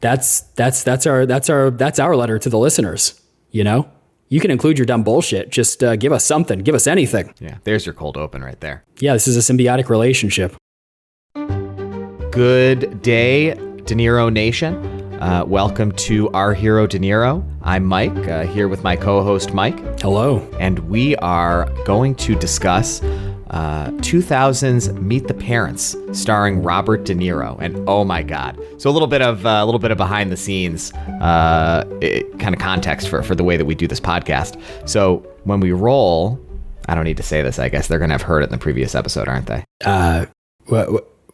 That's our letter to the listeners. You know, you can include your dumb bullshit. Just give us something. Give us anything. Yeah, there's your cold open right there. Yeah, this is a symbiotic relationship. Good day, De Niro Nation. Welcome to Our Hero De Niro. I'm Mike, here with my co-host Mike. Hello. And we are going to discuss 2000's Meet the Parents, starring Robert De Niro. And oh my God. So a little bit of behind the scenes kind of context for the way that we do this podcast. So when we roll, I don't need to say this, I guess they're going to have heard it in the previous episode, aren't they?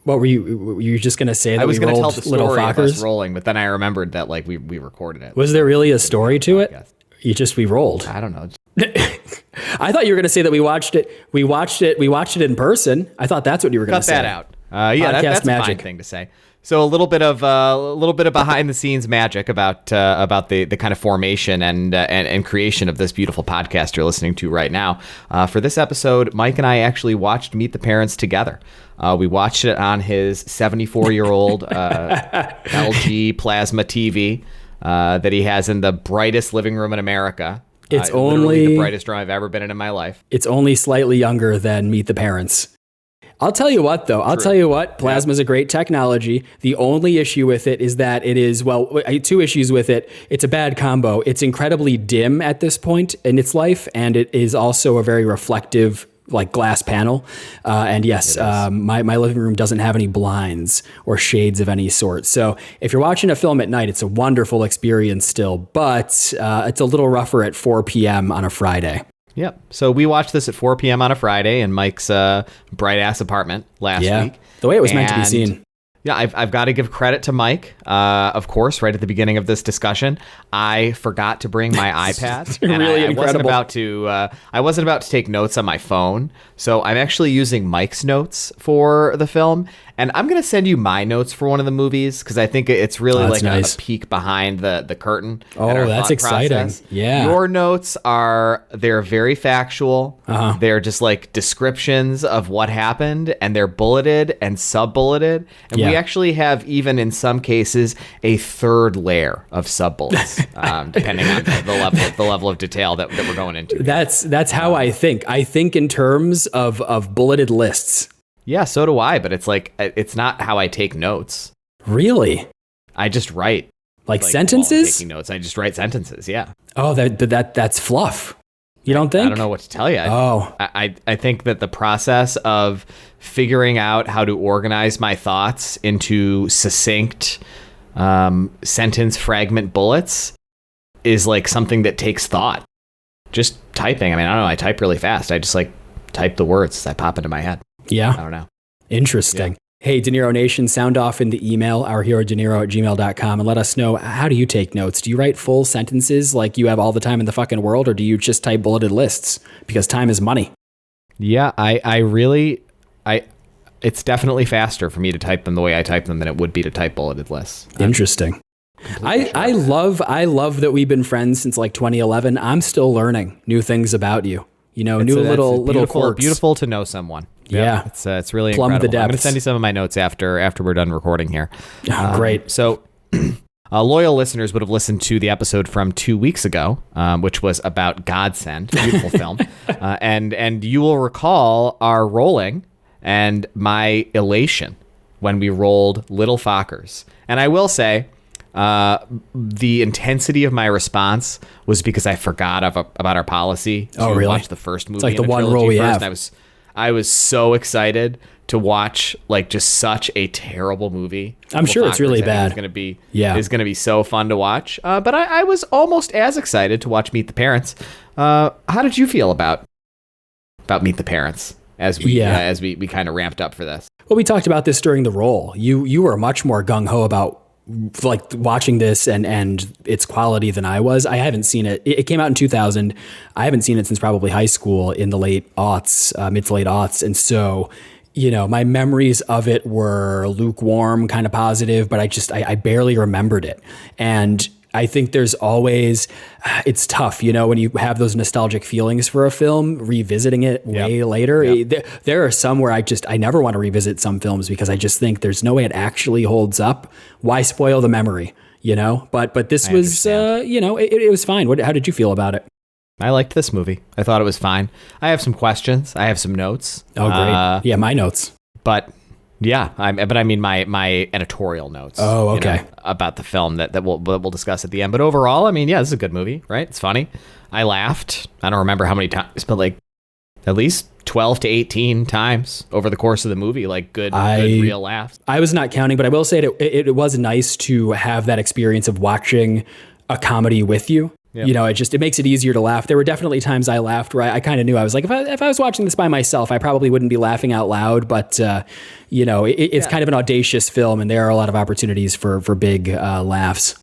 What were you just going to say? That I was going to tell the story of us rolling, but then I remembered that like we recorded it. Was there really a story to it? We rolled. I don't know. I thought you were going to say that we watched it in person. I thought that's what you were going to say. Cut that out. Yeah, that's magic. A fine thing to say. So a little bit of behind the scenes magic about the kind of formation and creation of this beautiful podcast you're listening to right now. For this episode, Mike and I actually watched Meet the Parents together. We watched it on his 74-year-old LG plasma TV that he has in the brightest living room in America. It's only the brightest room I've ever been in my life. It's only slightly younger than Meet the Parents. I'll tell you what, though. Plasma is a great technology. The only issue with it is that it is, two issues with it. It's a bad combo. It's incredibly dim at this point in its life, and it is also a very reflective, like, glass panel. And yes, my living room doesn't have any blinds or shades of any sort. So if you're watching a film at night, it's a wonderful experience still, but it's a little rougher at 4 p.m. on a Friday. Yep. So we watched this at 4 p.m. on a Friday in Mike's bright ass apartment last week. The way it was meant to be seen. Yeah, I've got to give credit to Mike. Of course, right at the beginning of this discussion, I forgot to bring my iPad. And really I wasn't about to take notes on my phone. So I'm actually using Mike's notes for the film. And I'm going to send you my notes for one of the movies because I think it's really nice. A peek behind the curtain. Oh, that's exciting. Process. Yeah. Your notes they're very factual. Uh-huh. They're just like descriptions of what happened, and they're bulleted and sub-bulleted. And we actually have, even in some cases, a third layer of sub-bullets, depending on the level of detail that we're going into. That's how I think. I think in terms of bulleted lists. Yeah, so do I, but it's not how I take notes. Really? I just write. Like sentences? Taking notes, I just write sentences, yeah. Oh, that's fluff. You don't think? I don't know what to tell you. Oh. I think that the process of figuring out how to organize my thoughts into succinct sentence fragment bullets is like something that takes thought. Just typing. I mean, I don't know. I type really fast. I just type the words that pop into my head. Yeah. I don't know. Interesting. Yeah. Hey, De Niro Nation, sound off in the email, ourherodeniro@gmail.com, and let us know, how do you take notes? Do you write full sentences like you have all the time in the fucking world, or do you just type bulleted lists? Because time is money. Yeah, it's definitely faster for me to type them the way I type them than it would be to type bulleted lists. Interesting. I love that we've been friends since like 2011. I'm still learning new things about you. You know, little quirks. Beautiful to know someone. Yeah. It's really Plumb incredible. the depths. I'm going to send you some of my notes after we're done recording here. Great. So loyal listeners would have listened to the episode from 2 weeks ago, which was about Godsend, beautiful film. And you will recall our rolling and my elation when we rolled Little Fockers. And I will say, the intensity of my response was because I forgot about our policy to watch the first movie. It's like the one roll we have. I was so excited to watch like just such a terrible movie. I'm sure it's really bad. It's going to be so fun to watch. But I was almost as excited to watch Meet the Parents. How did you feel about Meet the Parents as we kind of ramped up for this? Well, we talked about this during the roll. You were much more gung ho about like watching this and its quality than I was. I haven't seen it. It came out in 2000. I haven't seen it since probably high school in the late aughts, mid to late aughts. And so, you know, my memories of it were lukewarm, kind of positive, but I barely remembered it. And I think there's always, it's tough, you know, when you have those nostalgic feelings for a film, revisiting it way later. Yep. There are some where I never want to revisit some films because I just think there's no way it actually holds up. Why spoil the memory? you know, but this was, you know, it was fine. How did you feel about it? I liked this movie. I thought it was fine. I have some questions. I have some notes. Oh, great. Yeah, my notes. But yeah, I mean my editorial notes. Oh, okay. You know, about the film that we'll discuss at the end. But overall, I mean, yeah, this is a good movie, right? It's funny. I laughed. I don't remember how many times, but like at least 12 to 18 times over the course of the movie, like good real laughs. I was not counting, but I will say it was nice to have that experience of watching a comedy with you. Yep. You know, it makes it easier to laugh. There were definitely times I laughed where I kind of knew I was like, if I was watching this by myself, I probably wouldn't be laughing out loud. But, you know, it's kind of an audacious film, and there are a lot of opportunities for big laughs.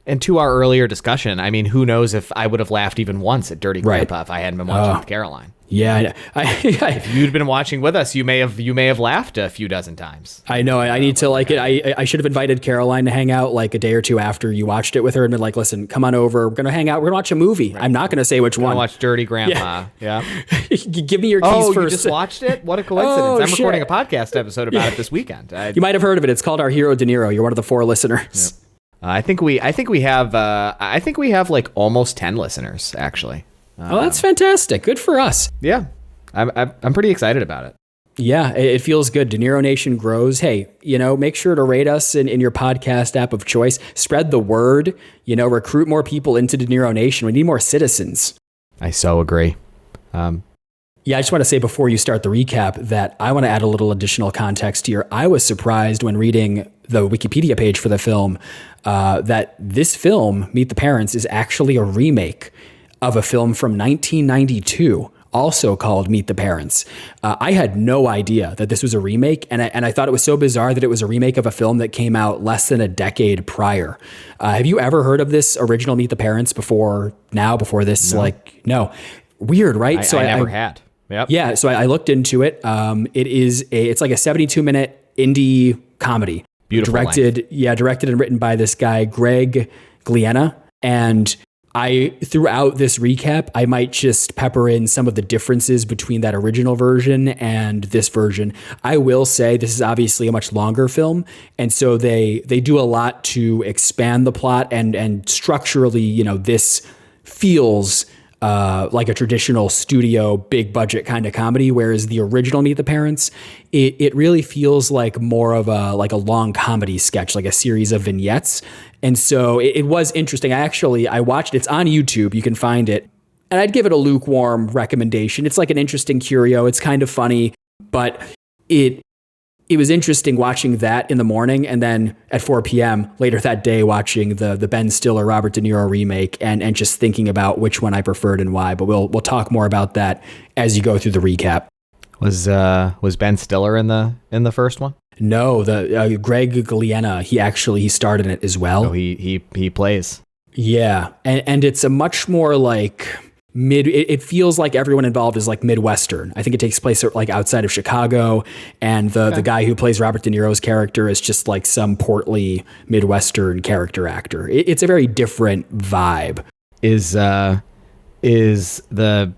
And to our earlier discussion, I mean, who knows if I would have laughed even once at Dirty Grandpa if I hadn't been watching with Caroline. Yeah, if you'd been watching with us, you may have laughed a few dozen times. I know. I need to like it. I should have invited Caroline to hang out like a day or two after you watched it with her and been like, listen, come on over. We're gonna hang out. We're gonna watch a movie. Right. I'm not gonna say which one. Watch Dirty Grandpa. Yeah. Give me your keys first. You just watched it? What a coincidence! I'm recording a podcast episode about it this weekend. You might have heard of it. It's called Our Hero De Niro. You're one of the 4 listeners. Yep. I think we have like almost 10 listeners actually. Oh, that's fantastic. Good for us. Yeah. I'm pretty excited about it. Yeah, it feels good. De Niro Nation grows. Hey, you know, make sure to rate us in your podcast app of choice. Spread the word, you know, recruit more people into De Niro Nation. We need more citizens. I so agree. Yeah, I just want to say before you start the recap that I want to add a little additional context here. I was surprised when reading the Wikipedia page for the film that this film, Meet the Parents, is actually a remake of a film from 1992. Also called Meet the Parents. I had no idea that this was a remake, and I thought it was so bizarre that it was a remake of a film that came out less than a decade prior. Have you ever heard of this original Meet the Parents before this? No. No. Weird, right? I never had. Yep. Yeah, so I looked into it. It's like a 72-minute indie comedy. Beautiful. Directed and written by this guy, Greg Gliena, and throughout this recap, I might just pepper in some of the differences between that original version and this version. I will say this is obviously a much longer film, and so they do a lot to expand the plot and structurally, you know, this feels like a traditional studio, big budget kind of comedy, whereas the original Meet the Parents, it really feels like more of a long comedy sketch, like a series of vignettes. And so it was interesting. I watched it. It's on YouTube. You can find it. And I'd give it a lukewarm recommendation. It's like an interesting curio. It's kind of funny, but it was interesting watching that in the morning, and then at 4 p.m. later that day watching the Ben Stiller, Robert De Niro remake, and just thinking about which one I preferred and why. But we'll talk more about that as you go through the recap. Was Ben Stiller in the first one? No, the Greg Gliena, he starred in it as well. Oh, he plays. Yeah, and it's a much more like it feels like everyone involved is like Midwestern. I think it takes place like outside of Chicago, and the guy who plays Robert De Niro's character is just like some portly Midwestern character actor. It's a very different vibe. Is the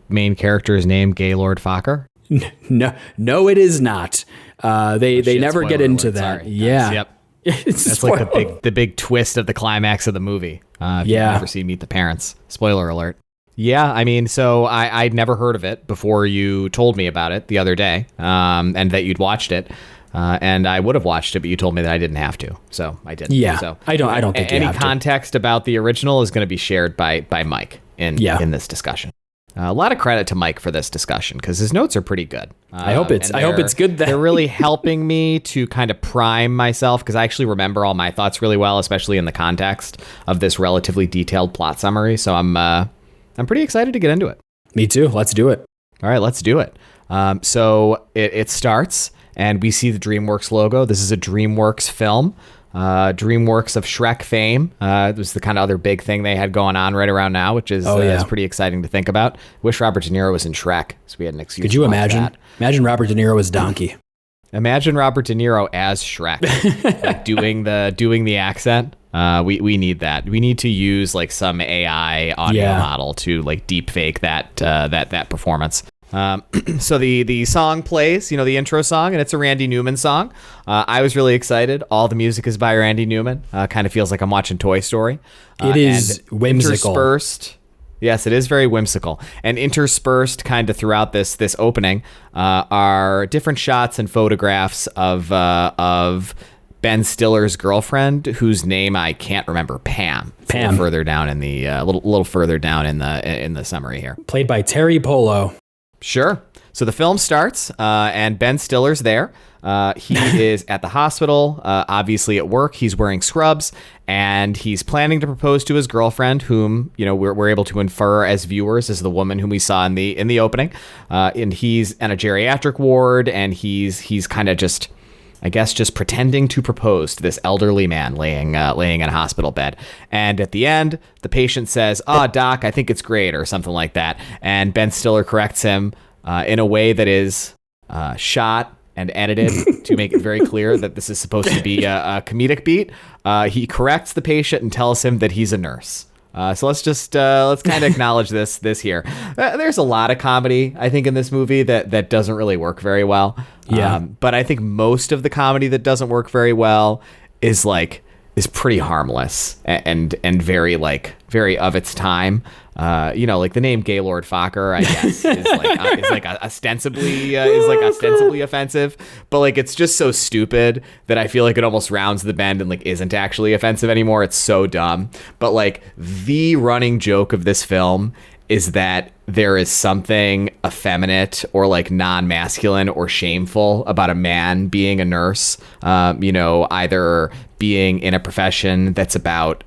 main character's name Gaylord Fokker? No, it is not. They never get into that. Sorry. Yeah. Yep. That's like the big twist of the climax of the movie. If you've never seen Meet the Parents. Spoiler alert. Yeah, I mean, so I'd never heard of it before you told me about it the other day, and that you'd watched it, and I would have watched it, but you told me that I didn't have to, so I didn't. Yeah, so I don't think any context about the original is going to be shared by Mike in this discussion. A lot of credit to Mike for this discussion because his notes are pretty good. I hope it's good. They're really helping me to kind of prime myself because I actually remember all my thoughts really well, especially in the context of this relatively detailed plot summary. So I'm pretty excited to get into it. Me too. Let's do it. All right, let's do it. So it starts and we see the DreamWorks logo. This is a DreamWorks film. DreamWorks of Shrek fame. It was the kind of other big thing they had going on right around now, which is is pretty exciting to think about. Wish Robert De Niro was in Shrek, so we had an excuse. Could you imagine? That. Imagine Robert De Niro as Donkey. Imagine Robert De Niro as Shrek, like doing the accent. We need that. We need to use like some AI audio model to like deep fake that performance. So the song plays, the intro song, and it's a Randy Newman song. I was really excited. All the music is by Randy Newman. Kind of feels like I'm watching Toy Story. It is whimsical. Interspersed, yes, it is very whimsical. And interspersed kind of throughout this opening are different shots and photographs of Ben Stiller's girlfriend, whose name I can't remember. Pam. A little further down in the little further down in the summary here. Played by Terry Polo. Sure. So the film starts, and Ben Stiller's there. He is at the hospital, obviously at work. He's wearing scrubs, and he's planning to propose to his girlfriend, whom we're able to infer as viewers as the woman whom we saw in the opening. And he's in a geriatric ward, and he's kind of just pretending to propose to this elderly man laying in a hospital bed. And at the end, the patient says, doc, I think it's great, or something like that. And Ben Stiller corrects him in a way that is shot and edited to make it very clear that this is supposed to be a comedic beat. He corrects the patient and tells him that he's a nurse. So let's kind of acknowledge this here. There's a lot of comedy, I think, in this movie that doesn't really work very well. Yeah. But I think most of the comedy that doesn't work very well is pretty harmless and very of its time. Like the name Gaylord Fokker, I guess, is ostensibly offensive, but it's just so stupid that I feel like it almost rounds the bend and isn't actually offensive anymore. It's so dumb. But the running joke of this film is that there is something effeminate or non-masculine or shameful about a man being a nurse, either being in a profession that's about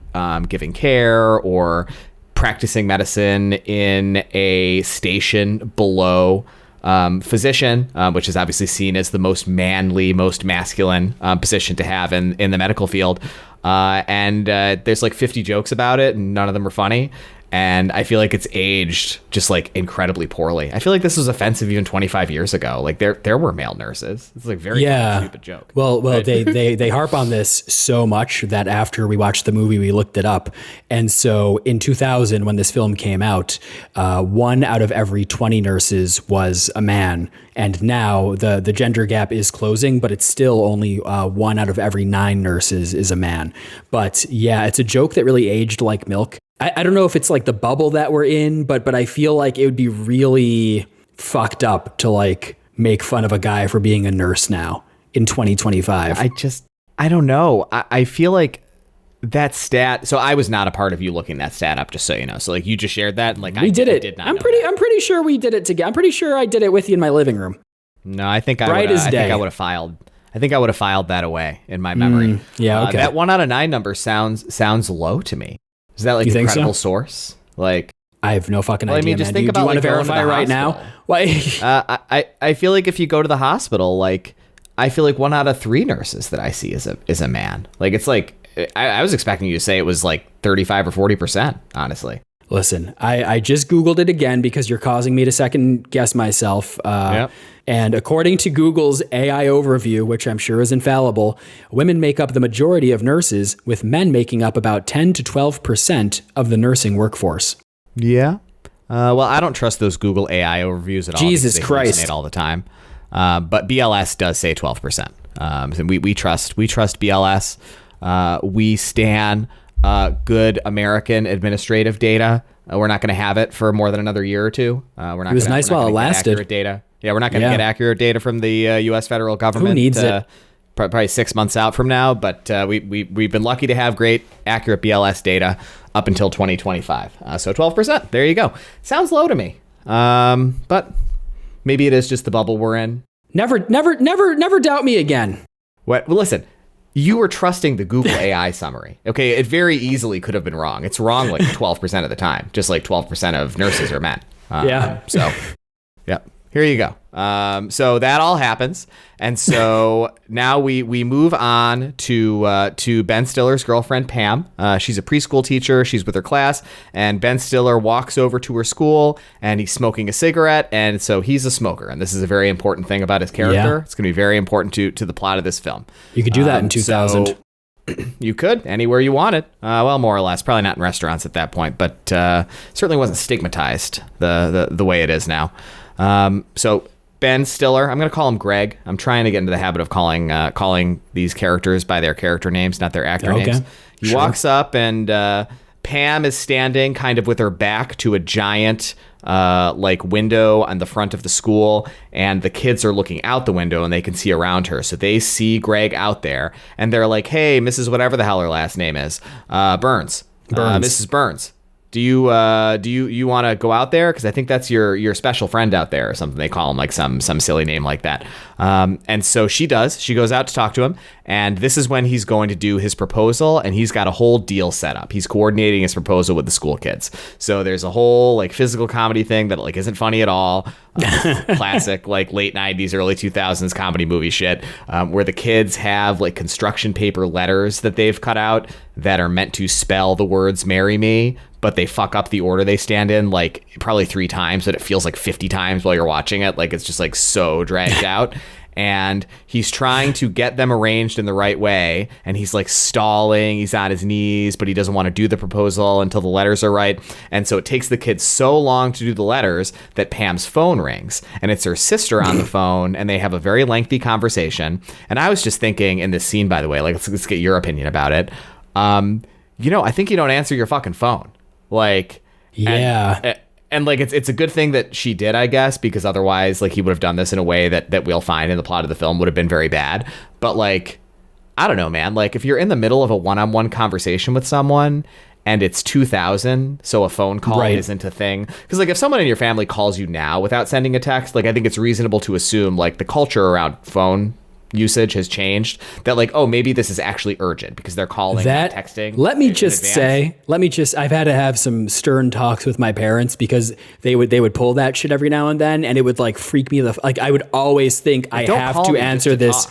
giving care or practicing medicine in a station below physician, which is obviously seen as the most manly, most masculine position to have in the medical field. And there's 50 jokes about it, and none of them are funny. And I feel like it's aged just incredibly poorly. I feel like this was offensive even 25 years ago. There were male nurses. It's very stupid joke. Well, they harp on this so much that after we watched the movie, we looked it up. And so in 2000, when this film came out, 1 out of every 20 nurses was a man. And now the gender gap is closing, but it's still only 1 out of every 9 nurses is a man. But yeah, it's a joke that really aged like milk. I don't know if it's the bubble that we're in, but I feel like it would be really fucked up to make fun of a guy for being a nurse now in 2025. I don't know. I feel like that stat. So I was not a part of you looking that stat up, just so you know. So you just shared that, and we did it. I'm pretty sure we did it together. I'm pretty sure I did it with you in my living room. No, I think I would have filed. I think I would have filed that away in my memory. Yeah, okay. That 1 out of 9 number sounds low to me. Is that you a credible source? I have no fucking idea. I mean, just man. think do you want to going verify to the right hospital. now? Why? I feel like if you go to the hospital, I feel like 1 out of 3 nurses that I see is a man. I was expecting you to say it was 35 or 40%, honestly. Listen, I just Googled it again because you're causing me to second guess myself. Yep. And according to Google's AI overview, which I'm sure is infallible, women make up the majority of nurses, with men making up about 10 to 12% of the nursing workforce. Yeah. Well, I don't trust those Google AI overviews at all. Jesus Christ. They hallucinate all the time. But BLS does say 12%. So we trust BLS. We stan good American administrative data. We're not going to have it for more than another year or two. We're not. It was nice while it lasted. Accurate data. Yeah, we're not going to get accurate data from the U.S. federal government. Who needs it? Probably 6 months out from now, but we've been lucky to have great, accurate BLS data up until 2025. So 12%. There you go. Sounds low to me. But maybe it is just the bubble we're in. Never doubt me again. What? Well, listen. You were trusting the Google AI summary. Okay, it very easily could have been wrong. It's wrong 12% of the time, just 12% of nurses are men. Yeah. So, yep. Here you go. So that all happens, and so now we move on to Ben Stiller's girlfriend Pam. She's a preschool teacher. She's with her class, and Ben Stiller walks over to her school, and he's smoking a cigarette, and so he's a smoker, and this is a very important thing about his character. Yeah. It's going to be very important to the plot of this film. You could do that in 2000. So you could anywhere you wanted. Well, more or less. Probably not in restaurants at that point, but certainly wasn't stigmatized the way it is now. So Ben Stiller, I'm going to call him Greg. I'm trying to get into the habit of calling these characters by their character names, not their actor names. He walks up, and Pam is standing kind of with her back to a giant like window on the front of the school, and the kids are looking out the window and they can see around her. So they see Greg out there, and they're like, "Hey, Mrs. Whatever the hell her last name is, Burns. Mrs. Burns. Do you want to go out there? Because I think that's your special friend out there," or something. They call him like some silly name like that. And so she does. She goes out to talk to him, and this is when he's going to do his proposal, and he's got a whole deal set up. He's coordinating his proposal with the school kids. So there's a whole like physical comedy thing that like isn't funny at all. Classic like late 90s, early 2000s comedy movie shit, where the kids have like construction paper letters that they've cut out that are meant to spell the words "marry me," but they fuck up the order they stand in like probably 3 times, but it feels like 50 times while you're watching it. Like it's just like so dragged out. And he's trying to get them arranged in the right way, and he's like stalling, he's on his knees, but he doesn't want to do the proposal until the letters are right. And so it takes the kids so long to do the letters that Pam's phone rings, and it's her sister on the phone, and they have a very lengthy conversation. And I was just thinking in this scene, by the way, like let's get your opinion about it. I think you don't answer your fucking phone. Like, yeah. And like, it's a good thing that she did, I guess, because otherwise, like, he would have done this in a way that we'll find in the plot of the film would have been very bad. But like, I don't know, man. Like, if you're in the middle of a one-on-one conversation with someone and it's 2000, so a phone call isn't a thing. Because like, if someone in your family calls you now without sending a text, like, I think it's reasonable to assume like the culture around phone usage has changed, that like, oh, maybe this is actually urgent because they're calling, not texting. Let me just say, I've had to have some stern talks with my parents because they would pull that shit every now and then, and it would like freak me like I would always think I have to answer this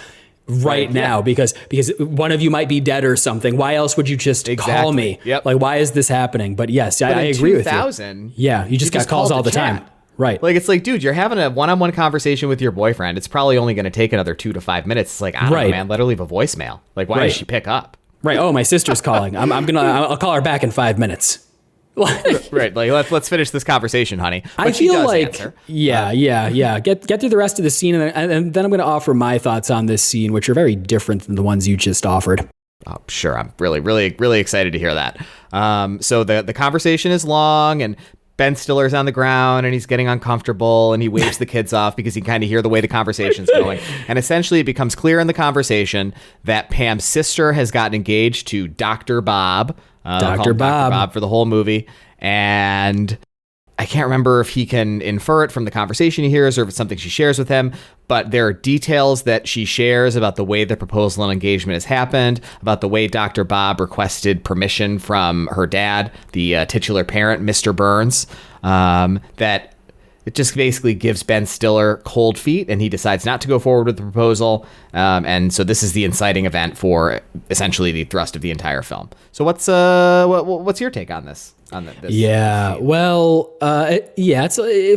right now because one of you might be dead or something. Why else would you just call me? Yep. Like, why is this happening? But yes, I agree with you. Yeah, you just got calls all the time. Right. Like, it's like, dude, you're having a one-on-one conversation with your boyfriend. It's probably only going to take another 2 to 5 minutes. It's like, I don't know, man, let her leave a voicemail. Like, why does she pick up? Right. Oh, my sister's calling. I'll call her back in 5 minutes. Right. Like, let's finish this conversation, honey. But I feel like, answer. Yeah. Get through the rest of the scene, and then I'm going to offer my thoughts on this scene, which are very different than the ones you just offered. Oh, sure. I'm really, really, really excited to hear that. So the conversation is long, and Ben Stiller's on the ground and he's getting uncomfortable, and he waves the kids off because he kind of hear the way the conversation's going. And essentially it becomes clear in the conversation that Pam's sister has gotten engaged to Dr. Bob. Dr. Bob for the whole movie. And I can't remember if he can infer it from the conversation he hears or if it's something she shares with him, but there are details that she shares about the way the proposal and engagement has happened, about the way Dr. Bob requested permission from her dad, the titular parent, Mr. Burns, that it just basically gives Ben Stiller cold feet, and he decides not to go forward with the proposal. And so this is the inciting event for essentially the thrust of the entire film. So what's your take on this? Yeah, well,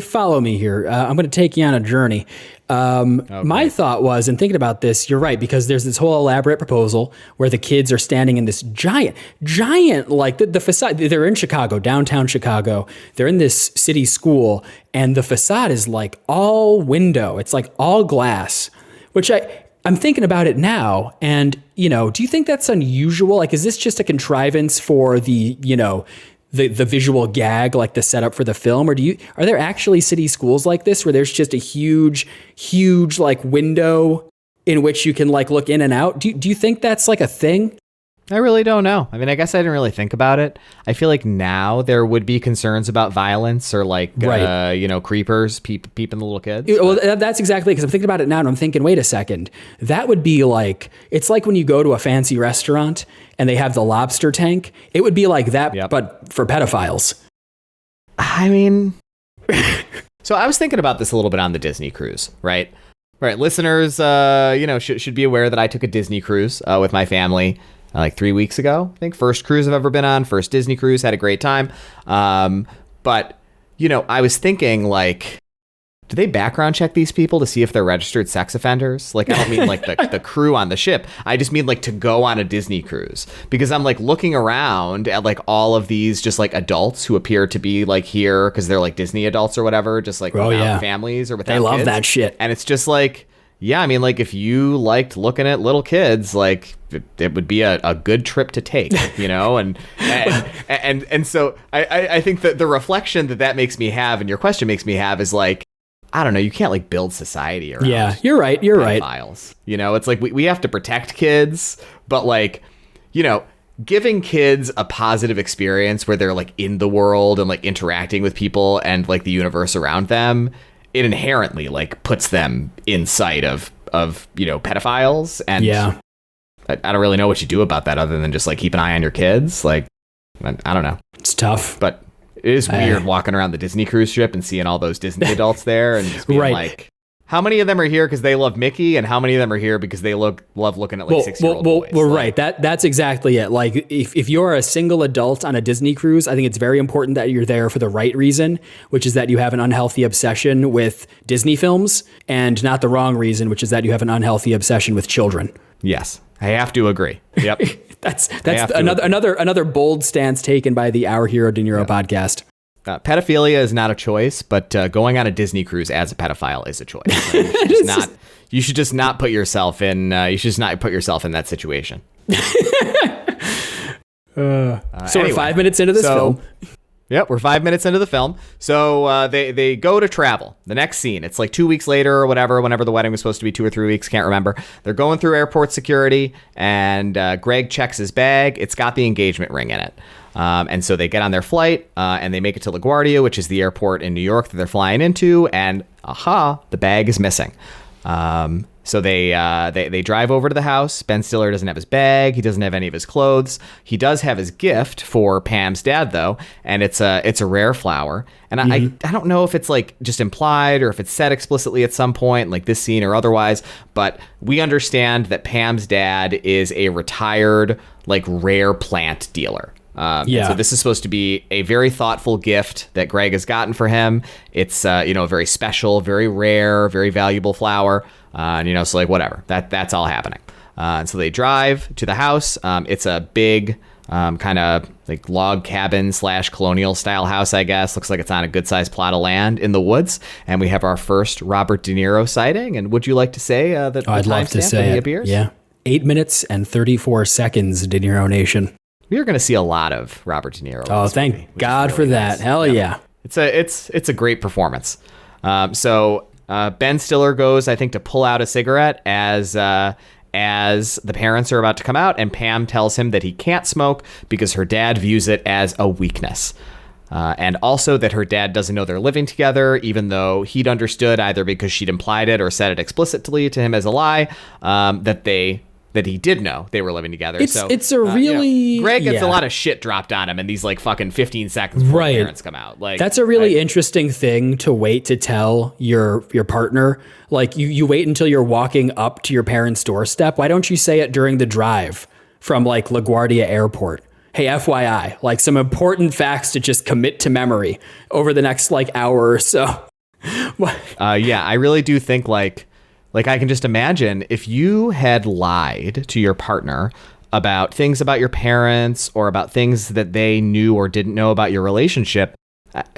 follow me here. I'm going to take you on a journey. My thought was, in thinking about this, you're right, because there's this whole elaborate proposal where the kids are standing in this giant, like the facade. They're in Chicago, downtown Chicago. They're in this city school, and the facade is like all window. It's like all glass, which I'm thinking about it now. And, do you think that's unusual? Like, is this just a contrivance for the visual gag, like the setup for the film? Or are there actually city schools like this where there's just a huge like window in which you can like look in and out? Do you think that's like a thing? I really don't know. I mean, I guess I didn't really think about it. I feel like now there would be concerns about violence or like, creepers peeping the little kids. Well, that's exactly, because I'm thinking about it now and I'm thinking, wait a second, that would be like, it's like when you go to a fancy restaurant and they have the lobster tank. It would be like that, but for pedophiles. I mean, so I was thinking about this a little bit on the Disney cruise, right? Right. Listeners, should be aware that I took a Disney cruise with my family like 3 weeks ago. I think first cruise I've ever been on, first Disney cruise, had a great time. But, I was thinking like, do they background check these people to see if they're registered sex offenders? Like, I don't mean like the crew on the ship. I just mean like to go on a Disney cruise, because I'm like looking around at like all of these just like adults who appear to be like here because they're like Disney adults or whatever, just like without families or without They love kids. that shit. And it's just like, yeah, I mean, like if you liked looking at little kids, like it would be a good trip to take, you know? And so I think that the reflection that makes me have, and your question makes me have, is like, I don't know, you can't like build society around. Yeah, you're right. Pedophiles. You know, it's like we have to protect kids, but like, you know, giving kids a positive experience where they're like in the world and like interacting with people and like the universe around them, it inherently like puts them in sight of you know, pedophiles. And I don't really know what you do about that other than just like keep an eye on your kids. Like, I don't know. It's tough, but it is weird walking around the Disney cruise ship and seeing all those Disney adults there and just being like, how many of them are here because they love Mickey, and how many of them are here because they love looking at like 6-year-old boys? Well, right. That's exactly it. Like if you're a single adult on a Disney cruise, I think it's very important that you're there for the right reason, which is that you have an unhealthy obsession with Disney films, and not the wrong reason, which is that you have an unhealthy obsession with children. Yes, I have to agree. Yep. That's another bold stance taken by the Our Hero De Niro podcast. Pedophilia is not a choice, but going on a Disney cruise as a pedophile is a choice. You should just not put yourself in. You should just not put yourself in that situation. So anyway, we're 5 minutes into this film. Yep, we're 5 minutes into the film. So they go to travel. The next scene, it's like 2 weeks later or whatever, whenever the wedding was supposed to be 2 or 3 weeks, can't remember. They're going through airport security, and Greg checks his bag. It's got the engagement ring in it. And so they get on their flight, and they make it to LaGuardia, which is the airport in New York that they're flying into, and the bag is missing. So they drive over to the house. Ben Stiller doesn't have his bag. He doesn't have any of his clothes. He does have his gift for Pam's dad, though, and it's a rare flower. And I don't know if it's like just implied or if it's said explicitly at some point, like this scene or otherwise, but we understand that Pam's dad is a retired, like, rare plant dealer. So this is supposed to be a very thoughtful gift that Greg has gotten for him. It's a very special, very rare, very valuable flower. So like whatever, that's all happening. And so they drive to the house. It's a big kind of like log cabin / colonial style house, I guess. Looks like it's on a good sized plot of land in the woods. And we have our first Robert De Niro sighting. And would you like to say that I'd love to say he it. appears? Yeah. 8 minutes and 34 seconds, De Niro Nation. We are going to see a lot of Robert De Niro. Oh, thank God for that. Nice. Hell yeah. It's a great performance. So Ben Stiller goes, I think, to pull out a cigarette as the parents are about to come out, and Pam tells him that he can't smoke because her dad views it as a weakness. And also that her dad doesn't know they're living together, even though he'd understood, either because she'd implied it or said it explicitly to him as a lie, that he did know they were living together. It's a really... Greg gets a lot of shit dropped on him in these like fucking 15 seconds before the parents come out. Like, that's a really interesting thing to wait to tell your partner. Like you wait until you're walking up to your parents' doorstep. Why don't you say it during the drive from like LaGuardia Airport? Hey, FYI, like some important facts to just commit to memory over the next like hour or so. I really do think like I can just imagine if you had lied to your partner about things about your parents or about things that they knew or didn't know about your relationship.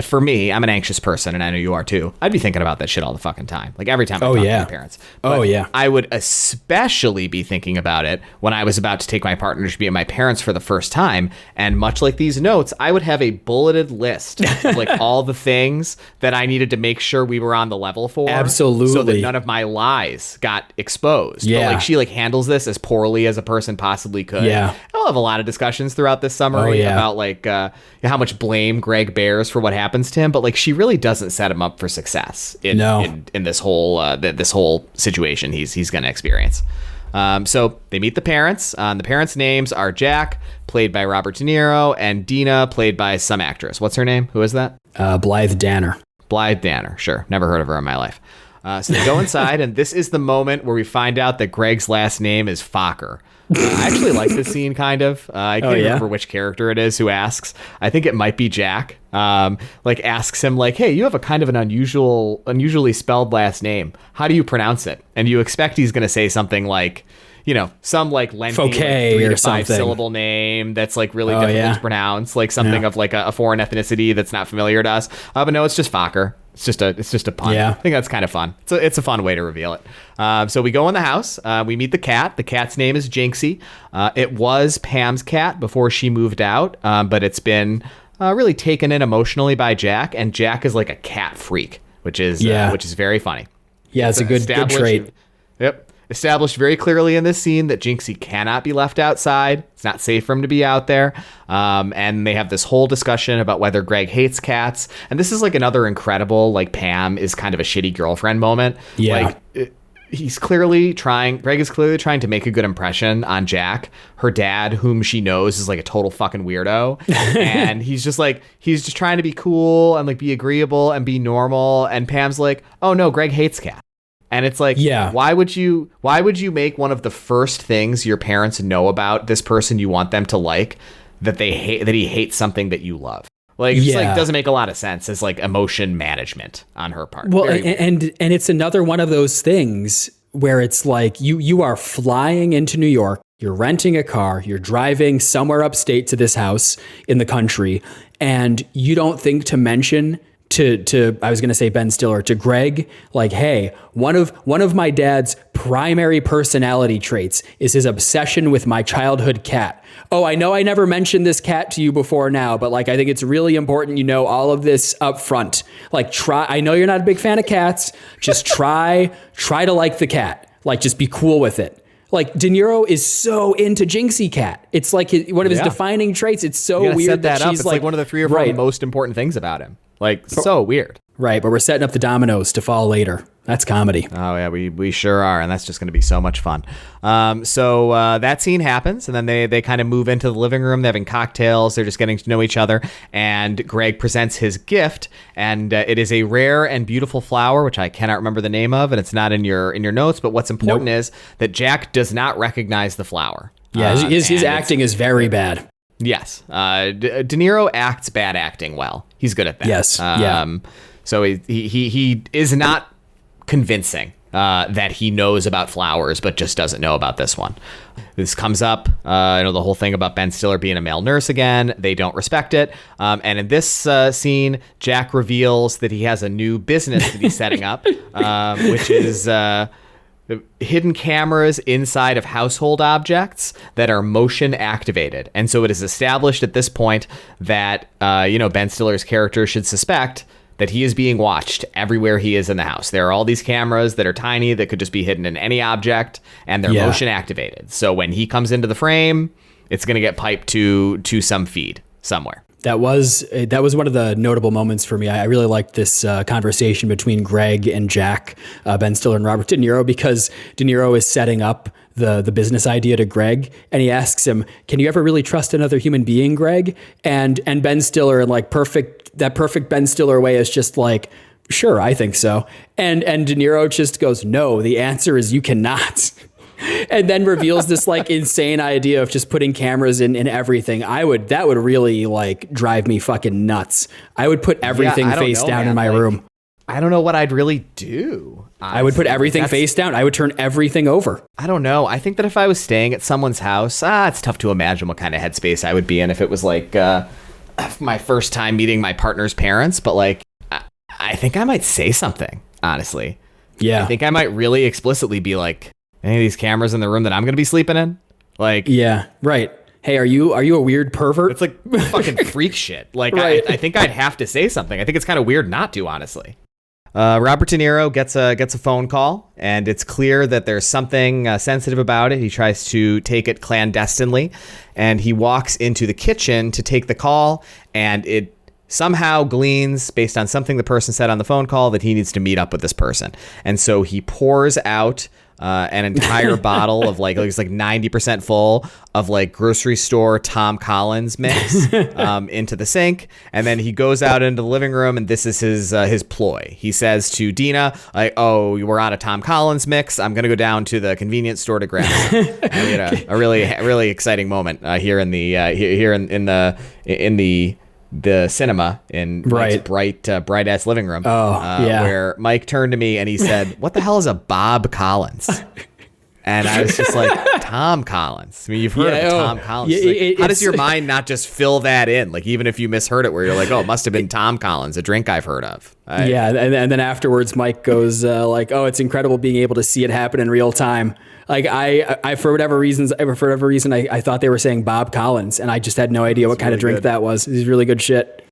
For me, I'm an anxious person, and I know you are too. I'd be thinking about that shit all the fucking time. Like every time I talk to my parents. But I would especially be thinking about it when I was about to take my partner to be at my parents for the first time. And much like these notes, I would have a bulleted list of like all the things that I needed to make sure we were on the level for. Absolutely. So that none of my lies got exposed. Yeah. But like she like handles this as poorly as a person possibly could. Yeah. I'll have a lot of discussions throughout this summary about like how much blame Greg bears for what happens to him, but like she really doesn't set him up for success in this whole situation he's going to experience. So they meet the parents. The parents' names are Jack, played by Robert De Niro, and Dina, played by some actress. What's her name? Who is that? Blythe Danner. Blythe Danner. Sure, never heard of her in my life. So they go inside, and this is the moment where we find out that Greg's last name is Fokker. I actually like this scene kind of. I can't remember which character it is who asks. I think it might be Jack. Asks him like, "Hey, you have a kind of an unusually spelled last name. How do you pronounce it?" And you expect he's going to say something like, some like lengthy Fouquet, like 3 or to 5 something. Syllable name that's like really difficult to pronounce, like something of like a foreign ethnicity that's not familiar to us. But no, it's just Fokker. It's just a pun. Yeah. I think that's kind of fun. It's a fun way to reveal it. So we go in the house. We meet the cat. The cat's name is Jinxie. It was Pam's cat before she moved out, but it's been really taken in emotionally by Jack, and Jack is like a cat freak, which is very funny. Yeah, it's a good trait. Yep. Established very clearly in this scene that Jinxie cannot be left outside. It's not safe for him to be out there. And they have this whole discussion about whether Greg hates cats. And this is like another incredible, like Pam is kind of a shitty girlfriend moment. Yeah. Greg is clearly trying to make a good impression on Jack, her dad, whom she knows is like a total fucking weirdo. And he's just trying to be cool and like be agreeable and be normal. And Pam's like, oh no, Greg hates cats. And it's like, why would you make one of the first things your parents know about this person you want them to like that he hates something that you love? Like, it just like doesn't make a lot of sense as like emotion management on her part. Well, and it's another one of those things where it's like you are flying into New York, you're renting a car, you're driving somewhere upstate to this house in the country, and you don't think to mention to I was going to say Ben Stiller, to Greg, like, hey, one of my dad's primary personality traits is his obsession with my childhood cat. Oh, I know I never mentioned this cat to you before now, but like, I think it's really important you know all of this up front. Like, I know you're not a big fan of cats. Just try to like the cat. Like, just be cool with it. Like, De Niro is so into Jinxie cat. It's like one of his defining traits. It's so weird that she's it's like one of the 3 or 4 most important things about him. Like, so weird. Right, but we're setting up the dominoes to fall later. That's comedy. Oh, yeah, we sure are, and that's just going to be so much fun. So that scene happens, and then they kind of move into the living room. They're having cocktails. They're just getting to know each other, and Greg presents his gift, and it is a rare and beautiful flower, which I cannot remember the name of, and it's not in your notes, but what's important is that Jack does not recognize the flower. Yeah, his acting is very bad. Yes. De Niro acts bad acting well. He's good at that. Yes. So he is not convincing that he knows about flowers, but just doesn't know about this one. This comes up, the whole thing about Ben Stiller being a male nurse again. They don't respect it. And in this scene, Jack reveals that he has a new business that he's setting up, which is hidden cameras inside of household objects that are motion activated. And so it is established at this point that, Ben Stiller's character should suspect that he is being watched everywhere he is in the house. There are all these cameras that are tiny that could just be hidden in any object, and they're motion activated. So when he comes into the frame, it's going to get piped to some feed somewhere. That was one of the notable moments for me. I really liked this conversation between Greg and Jack, Ben Stiller and Robert De Niro, because De Niro is setting up the business idea to Greg, and he asks him, "Can you ever really trust another human being, Greg?" And Ben Stiller, in like perfect Ben Stiller way, is just like, "Sure, I think so." And De Niro just goes, "No, the answer is you cannot." And then reveals this like insane idea of just putting cameras in everything. That would really like drive me fucking nuts. I would put everything face down in my room. I don't know what I'd really do. Honestly. I would put everything face down. I would turn everything over. I don't know. I think that if I was staying at someone's house, it's tough to imagine what kind of headspace I would be in if it was like my first time meeting my partner's parents. But like, I think I might say something, honestly. Yeah. I think I might really explicitly be like, any of these cameras in the room that I'm going to be sleeping in? Like, yeah, right. Hey, are you a weird pervert? It's like fucking freak shit. Like, right. I think I'd have to say something. I think it's kind of weird not to, honestly. Robert De Niro gets a phone call, and it's clear that there's something sensitive about it. He tries to take it clandestinely, and he walks into the kitchen to take the call, and it somehow gleans, based on something the person said on the phone call, that he needs to meet up with this person. And so he pours out an entire bottle of like it's like 90% full of like grocery store Tom Collins mix into the sink, and then he goes out into the living room, and this is his ploy. He says to Dina, like, "Oh, we're out of Tom Collins mix. I'm gonna go down to the convenience store to grab some." And we had a really exciting moment here in the the cinema in Mike's bright ass living room. Where Mike turned to me and he said, "What the hell is a Bob Collins?" And I was just like, Tom Collins. I mean, you've heard of Tom Collins. How does your mind not just fill that in? Like, even if you misheard it, where you're like, oh, it must have been Tom Collins, a drink I've heard of. And then afterwards, Mike goes like, oh, it's incredible being able to see it happen in real time. Like I for whatever reason, I thought they were saying Bob Collins, and I just had no idea what kind of drink that was. It's really good shit.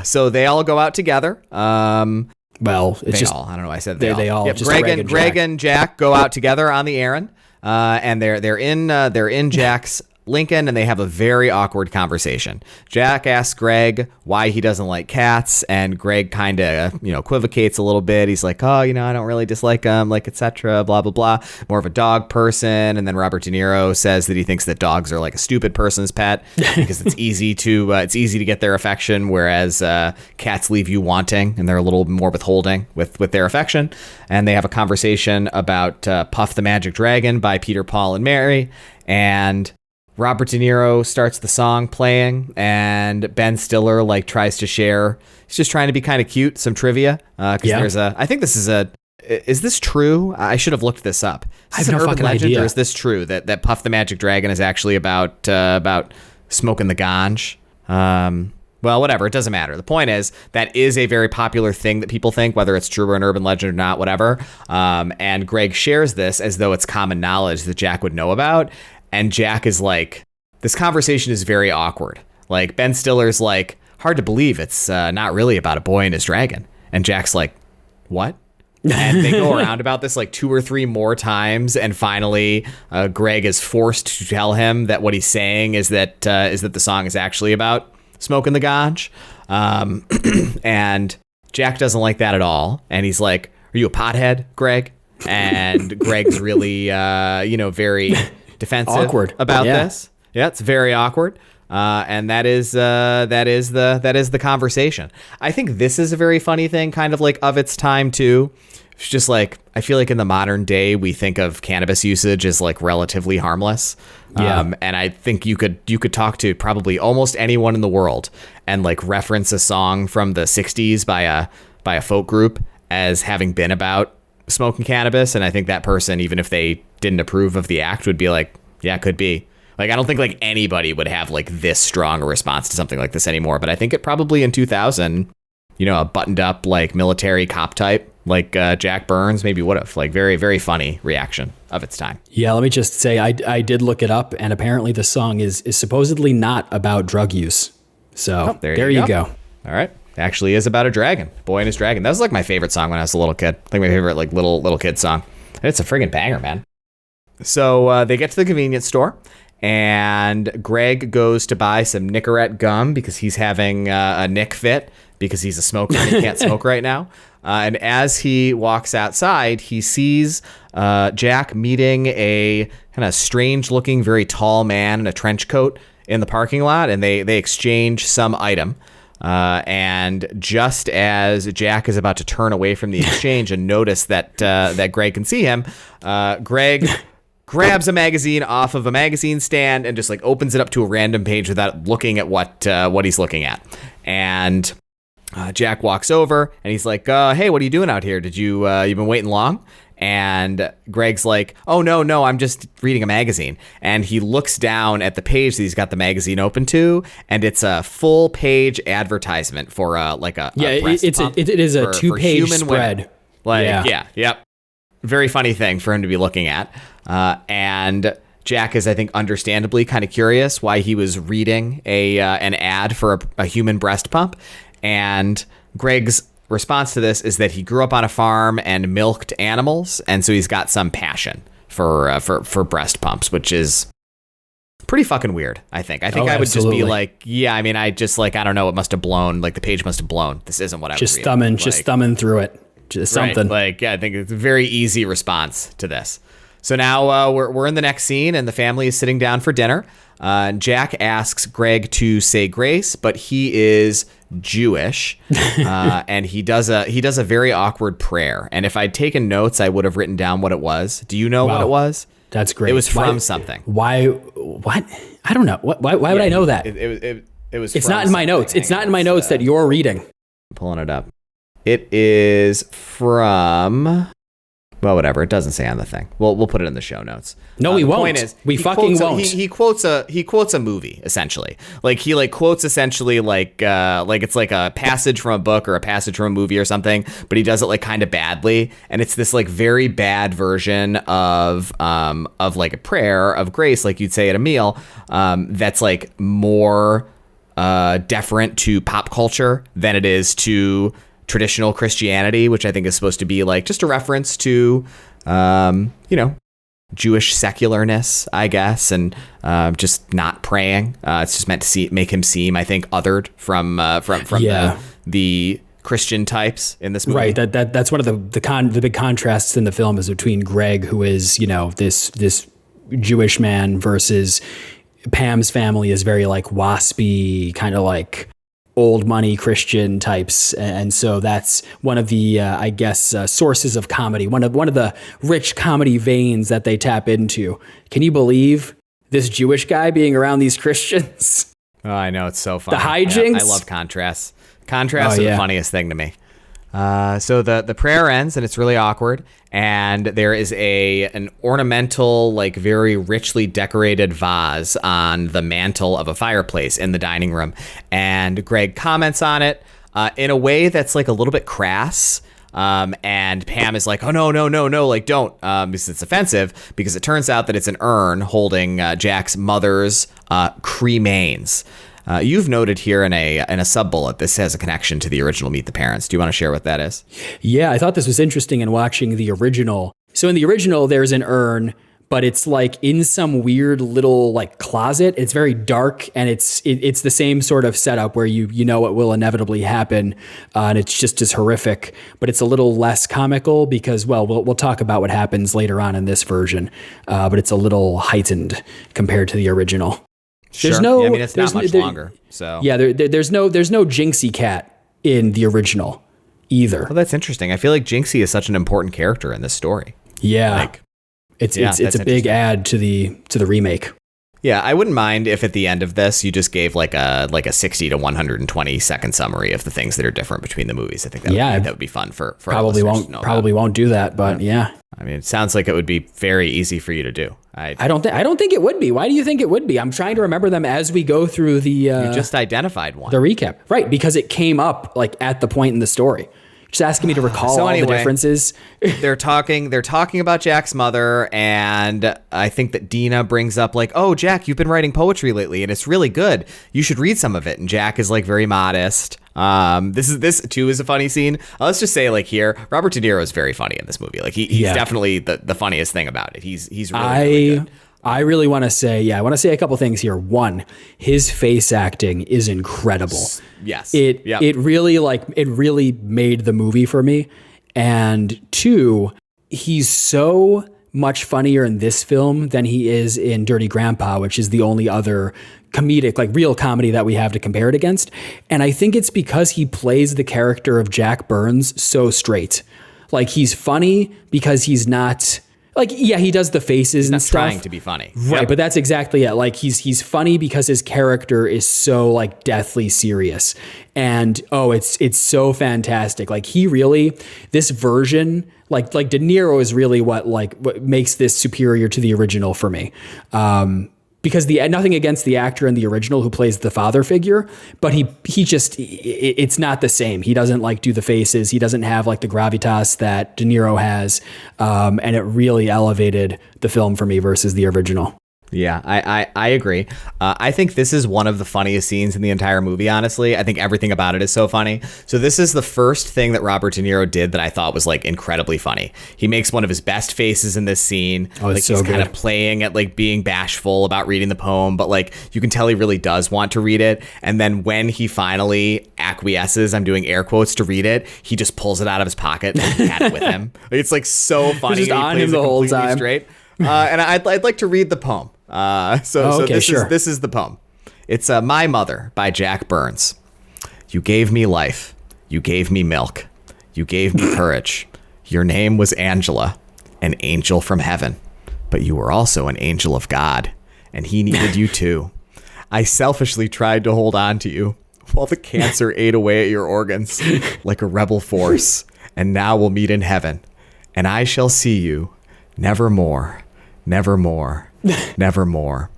So they all go out together. Well, it's just I don't know. I said they all. Yep, just Greg and Jack go out together on the errand, and they're in Jack's Lincoln, and they have a very awkward conversation. Jack asks Greg why he doesn't like cats, and Greg kind of equivocates a little bit. He's like, oh, I don't really dislike them, like etc. Blah blah blah. More of a dog person. And then Robert De Niro says that he thinks that dogs are like a stupid person's pet because it's easy to get their affection, whereas cats leave you wanting, and they're a little more withholding with their affection. And they have a conversation about Puff the Magic Dragon by Peter, Paul, and Mary, and Robert De Niro starts the song playing, and Ben Stiller like tries to share. He's just trying to be kind of cute. Some trivia, because I think this is is this true? I should have looked this up. I have no fucking idea. Or is this true that Puff the Magic Dragon is actually about smoking the ganj? Well, whatever. It doesn't matter. The point is that is a very popular thing that people think, whether it's true or an urban legend or not, whatever. And Greg shares this as though it's common knowledge that Jack would know about. And Jack is like, this conversation is very awkward. Like, Ben Stiller's like, hard to believe it's not really about a boy and his dragon. And Jack's like, what? And they go around about this like 2 or 3 more times. And finally, Greg is forced to tell him that what he's saying is that the song is actually about smoking the ganj. And Jack doesn't like that at all. And he's like, are you a pothead, Greg? And Greg's really, very defensive about this. Yeah, it's very awkward. And that is the conversation. I think this is a very funny thing, kind of like of its time too. It's just like, I feel like in the modern day, we think of cannabis usage as like relatively harmless. And I think you could talk to probably almost anyone in the world and like reference a song from the 60s by a folk group as having been about smoking cannabis. And I think that person, even if they didn't approve of the act, would be like, yeah, it could be. Like, I don't think like anybody would have like this strong a response to something like this anymore. But I think it probably in 2000, a buttoned up like military cop type like Jack Burns maybe would have. Like, very, very funny reaction of its time. Yeah, let me just say I did look it up, and apparently the song is supposedly not about drug use. So there you go. All right. It actually is about a dragon, boy and his dragon. That was like my favorite song when I was a little kid. I think my favorite like little kid song. It's a friggin' banger, man. So they get to the convenience store, and Greg goes to buy some Nicorette gum because he's having a Nick fit because he's a smoker and he can't smoke right now. And as he walks outside, he sees Jack meeting a kind of strange-looking, very tall man in a trench coat in the parking lot, and they exchange some item. And just as Jack is about to turn away from the exchange and notice that Greg can see him, Greg grabs a magazine off of a magazine stand and just like opens it up to a random page without looking at what he's looking at. And Jack walks over and he's like, hey, what are you doing out here? Did you been waiting long? And Greg's like, oh, no, I'm just reading a magazine. And he looks down at the page that he's got the magazine open to, and it's a full page advertisement for a breast pump. It is a 2-page spread. Yep. Very funny thing for him to be looking at. And Jack is, I think, understandably kind of curious why he was reading an ad for a human breast pump. And Greg's response to this is that he grew up on a farm and milked animals, and so he's got some passion for breast pumps, which is pretty fucking weird. I think I would just be like, yeah, I just like, I don't know, it must have blown, like the page must have blown. This isn't what I was reading. Just thumbing through it. just something. Like, I think it's a very easy response to this. So now we're in the next scene, and the family is sitting down for dinner. Jack asks Greg to say grace, but he is Jewish, and he does a very awkward prayer. And if I'd taken notes, I would have written down what it was. Do you know what it was? That's great. It was from something. Why? What? I don't know. Why would I know that? It was. It's not in my notes. It's not in my notes that you're reading. I'm pulling it up. It is from. Well, whatever. It doesn't say on the thing. We'll put it in the show notes. No, we won't. Point is, we fucking won't. He quotes a movie essentially. Like he quotes essentially like it's like a passage from a book or a passage from a movie or something, but he does it like kind of badly, and it's this like very bad version of like a prayer of grace, like you'd say at a meal, that's like more deferent to pop culture than it is to traditional Christianity, which I think is supposed to be like just a reference to, Jewish secularness, I guess, and just not praying. It's just meant to make him seem, I think, othered from the Christian types in this movie. Right. That's one of the big contrasts in the film is between Greg, who is this Jewish man, versus Pam's family is very like waspy, kind of like old money Christian types, and so that's one of the sources of comedy, one of the rich comedy veins that they tap into. Can you believe this Jewish guy being around these Christians? Oh, I know, it's so funny. The hijinks. Yeah, I love contrasts. Contrasts are the funniest thing to me. So the prayer ends, and it's really awkward, and there is an ornamental, like very richly decorated vase on the mantle of a fireplace in the dining room, and Greg comments on it in a way that's like a little bit crass. And Pam is like, oh, no, like don't, because it's offensive, because it turns out that it's an urn holding Jack's mother's cremains. You've noted here in a sub-bullet, this has a connection to the original Meet the Parents. Do you want to share what that is? Yeah, I thought this was interesting in watching the original. So in the original, there's an urn, but it's like in some weird little like closet. It's very dark, and it's the same sort of setup where you know it will inevitably happen, and it's just as horrific. But it's a little less comical because, well, we'll talk about what happens later on in this version, but it's a little heightened compared to the original. Sure. There's no. Yeah, I mean, it's not much longer. So yeah, there's no Jinxie cat in the original either. Well, that's interesting. I feel like Jinxie is such an important character in this story. Yeah, it's a big add to the remake. Yeah, I wouldn't mind if at the end of this you just gave like a 60 to 120 second summary of the things that are different between the movies. I think that would be fun for probably won't do that, but yeah. I mean, it sounds like it would be very easy for you to do. I don't think it would be. Why do you think it would be? I'm trying to remember them as we go through the. You just identified one. The recap, right? Because it came up like at the point in the story. Just asking me to recall all the differences. They're talking about Jack's mother, and I think that Dina brings up like, "Oh, Jack, you've been writing poetry lately, and it's really good. You should read some of it." And Jack is like very modest. This too is a funny scene. Let's just say like here, Robert De Niro is very funny in this movie. Like he's definitely the funniest thing about it. He's really good. I really want to say, I want to say a couple things here. One, his face acting is incredible. Yes. It really made the movie for me. And two, he's so much funnier in this film than he is in Dirty Grandpa, which is the only other comedic, like real comedy that we have to compare it against. And I think it's because he plays the character of Jack Burns so straight. Like he's funny because he's not. Like, yeah, he does the faces and stuff. Trying to be funny. Right, but that's exactly it. Like, he's funny because his character is so, like, deathly serious. And, it's so fantastic. Like, this version, like De Niro is really what makes this superior to the original for me. Because nothing against the actor in the original who plays the father figure, but he just, it's not the same. He doesn't like do the faces. He doesn't have like the gravitas that De Niro has. And it really elevated the film for me versus the original. Yeah, I agree. I think this is one of the funniest scenes in the entire movie, honestly. I think everything about it is so funny. So this is the first thing that Robert De Niro did that I thought was like incredibly funny. He makes one of his best faces in this scene. Oh, it's so he's good. Kind of playing at like being bashful about reading the poem, but like you can tell he really does want to read it. And then when he finally acquiesces, I'm doing air quotes to read it, he just pulls it out of his pocket and had it with him. It's like so funny. Just on him the whole time. Straight. And I'd like to read the poem. This is the poem. It's My Mother by Jack Burns. You gave me life. You gave me milk. You gave me courage. Your name was Angela, an angel from heaven. But you were also an angel of God, and he needed you too. I selfishly tried to hold on to you while the cancer ate away at your organs like a rebel force. And now we'll meet in heaven, and I shall see you nevermore, nevermore, nevermore.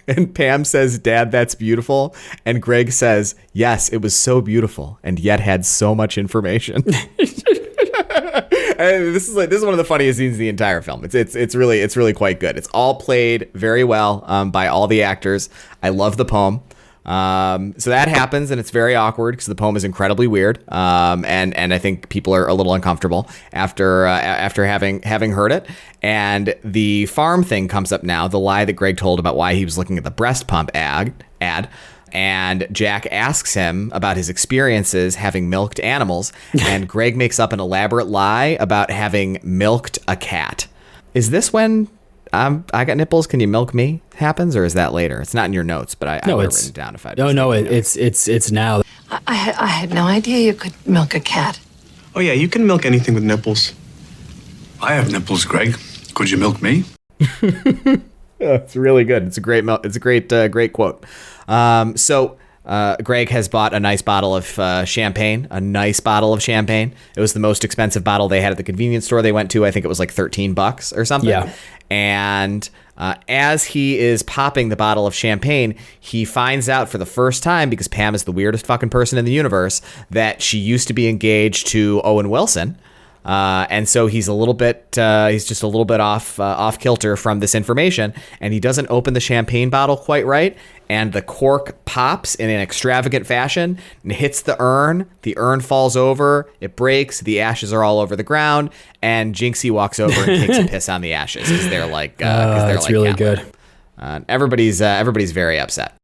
And Pam says, Dad, that's beautiful. And Greg says, yes, it was so beautiful and yet had so much information. And this is one of the funniest scenes in the entire film. It's really quite good. It's all played very well by all the actors. I love the poem. So that happens, and it's very awkward because the poem is incredibly weird. And I think people are a little uncomfortable after having heard it. And the farm thing comes up now, the lie that Greg told about why he was looking at the breast pump ad. And Jack asks him about his experiences having milked animals, and Greg makes up an elaborate lie about having milked a cat. Is this when I got nipples, can you milk me happens, or is that later? It's not in your notes, but I would have written it down if I. It's now. I had no idea you could milk a cat. Oh yeah, you can milk anything with nipples. I have nipples, Greg. Could you milk me? It's really good. It's a great great quote. So Greg has bought a nice bottle of champagne. It was the most expensive bottle they had at the convenience store they went to. I think it was like $13 or something. Yeah. And as he is popping the bottle of champagne, he finds out for the first time, because Pam is the weirdest fucking person in the universe, that she used to be engaged to Owen Wilson. And so he's just a little bit off kilter from this information, and he doesn't open the champagne bottle quite right, and the cork pops in an extravagant fashion and hits the urn. The urn falls over, it breaks, the ashes are all over the ground, and Jinxie walks over and takes a piss on the ashes because they're like, that's really good. Everybody's very upset.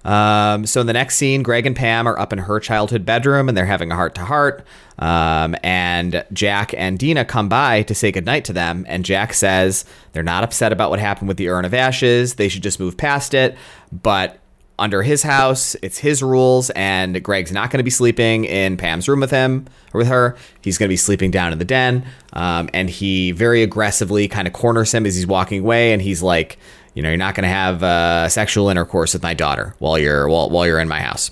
So in the next scene, Greg and Pam are up in her childhood bedroom, and they're having a heart-to-heart. And Jack and Dina come by to say goodnight to them, and Jack says they're not upset about what happened with the urn of ashes. They should just move past it. But under his house, it's his rules, and Greg's not going to be sleeping in Pam's room with him or with her. He's going to be sleeping down in the den. And he very aggressively kind of corners him as he's walking away, and he's like, you're not going to have sexual intercourse with my daughter while you're in my house.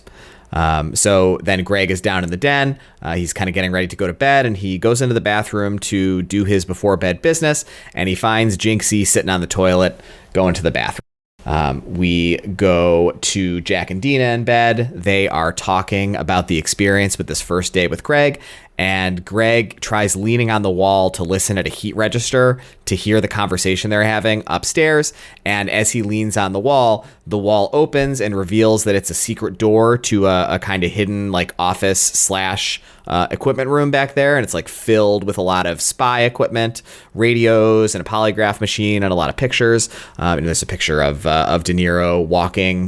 So then Greg is down in the den. He's kind of getting ready to go to bed, and he goes into the bathroom to do his before bed business, and he finds Jinxie sitting on the toilet going to the bathroom. We go to Jack and Dina in bed. They are talking about the experience with this first date with Greg, and Greg tries leaning on the wall to listen at a heat register to hear the conversation they're having upstairs. And as he leans on the wall opens and reveals that it's a secret door to a kind of hidden like office / equipment room back there. And it's like filled with a lot of spy equipment, radios, and a polygraph machine, and a lot of pictures. And there's a picture of De Niro walking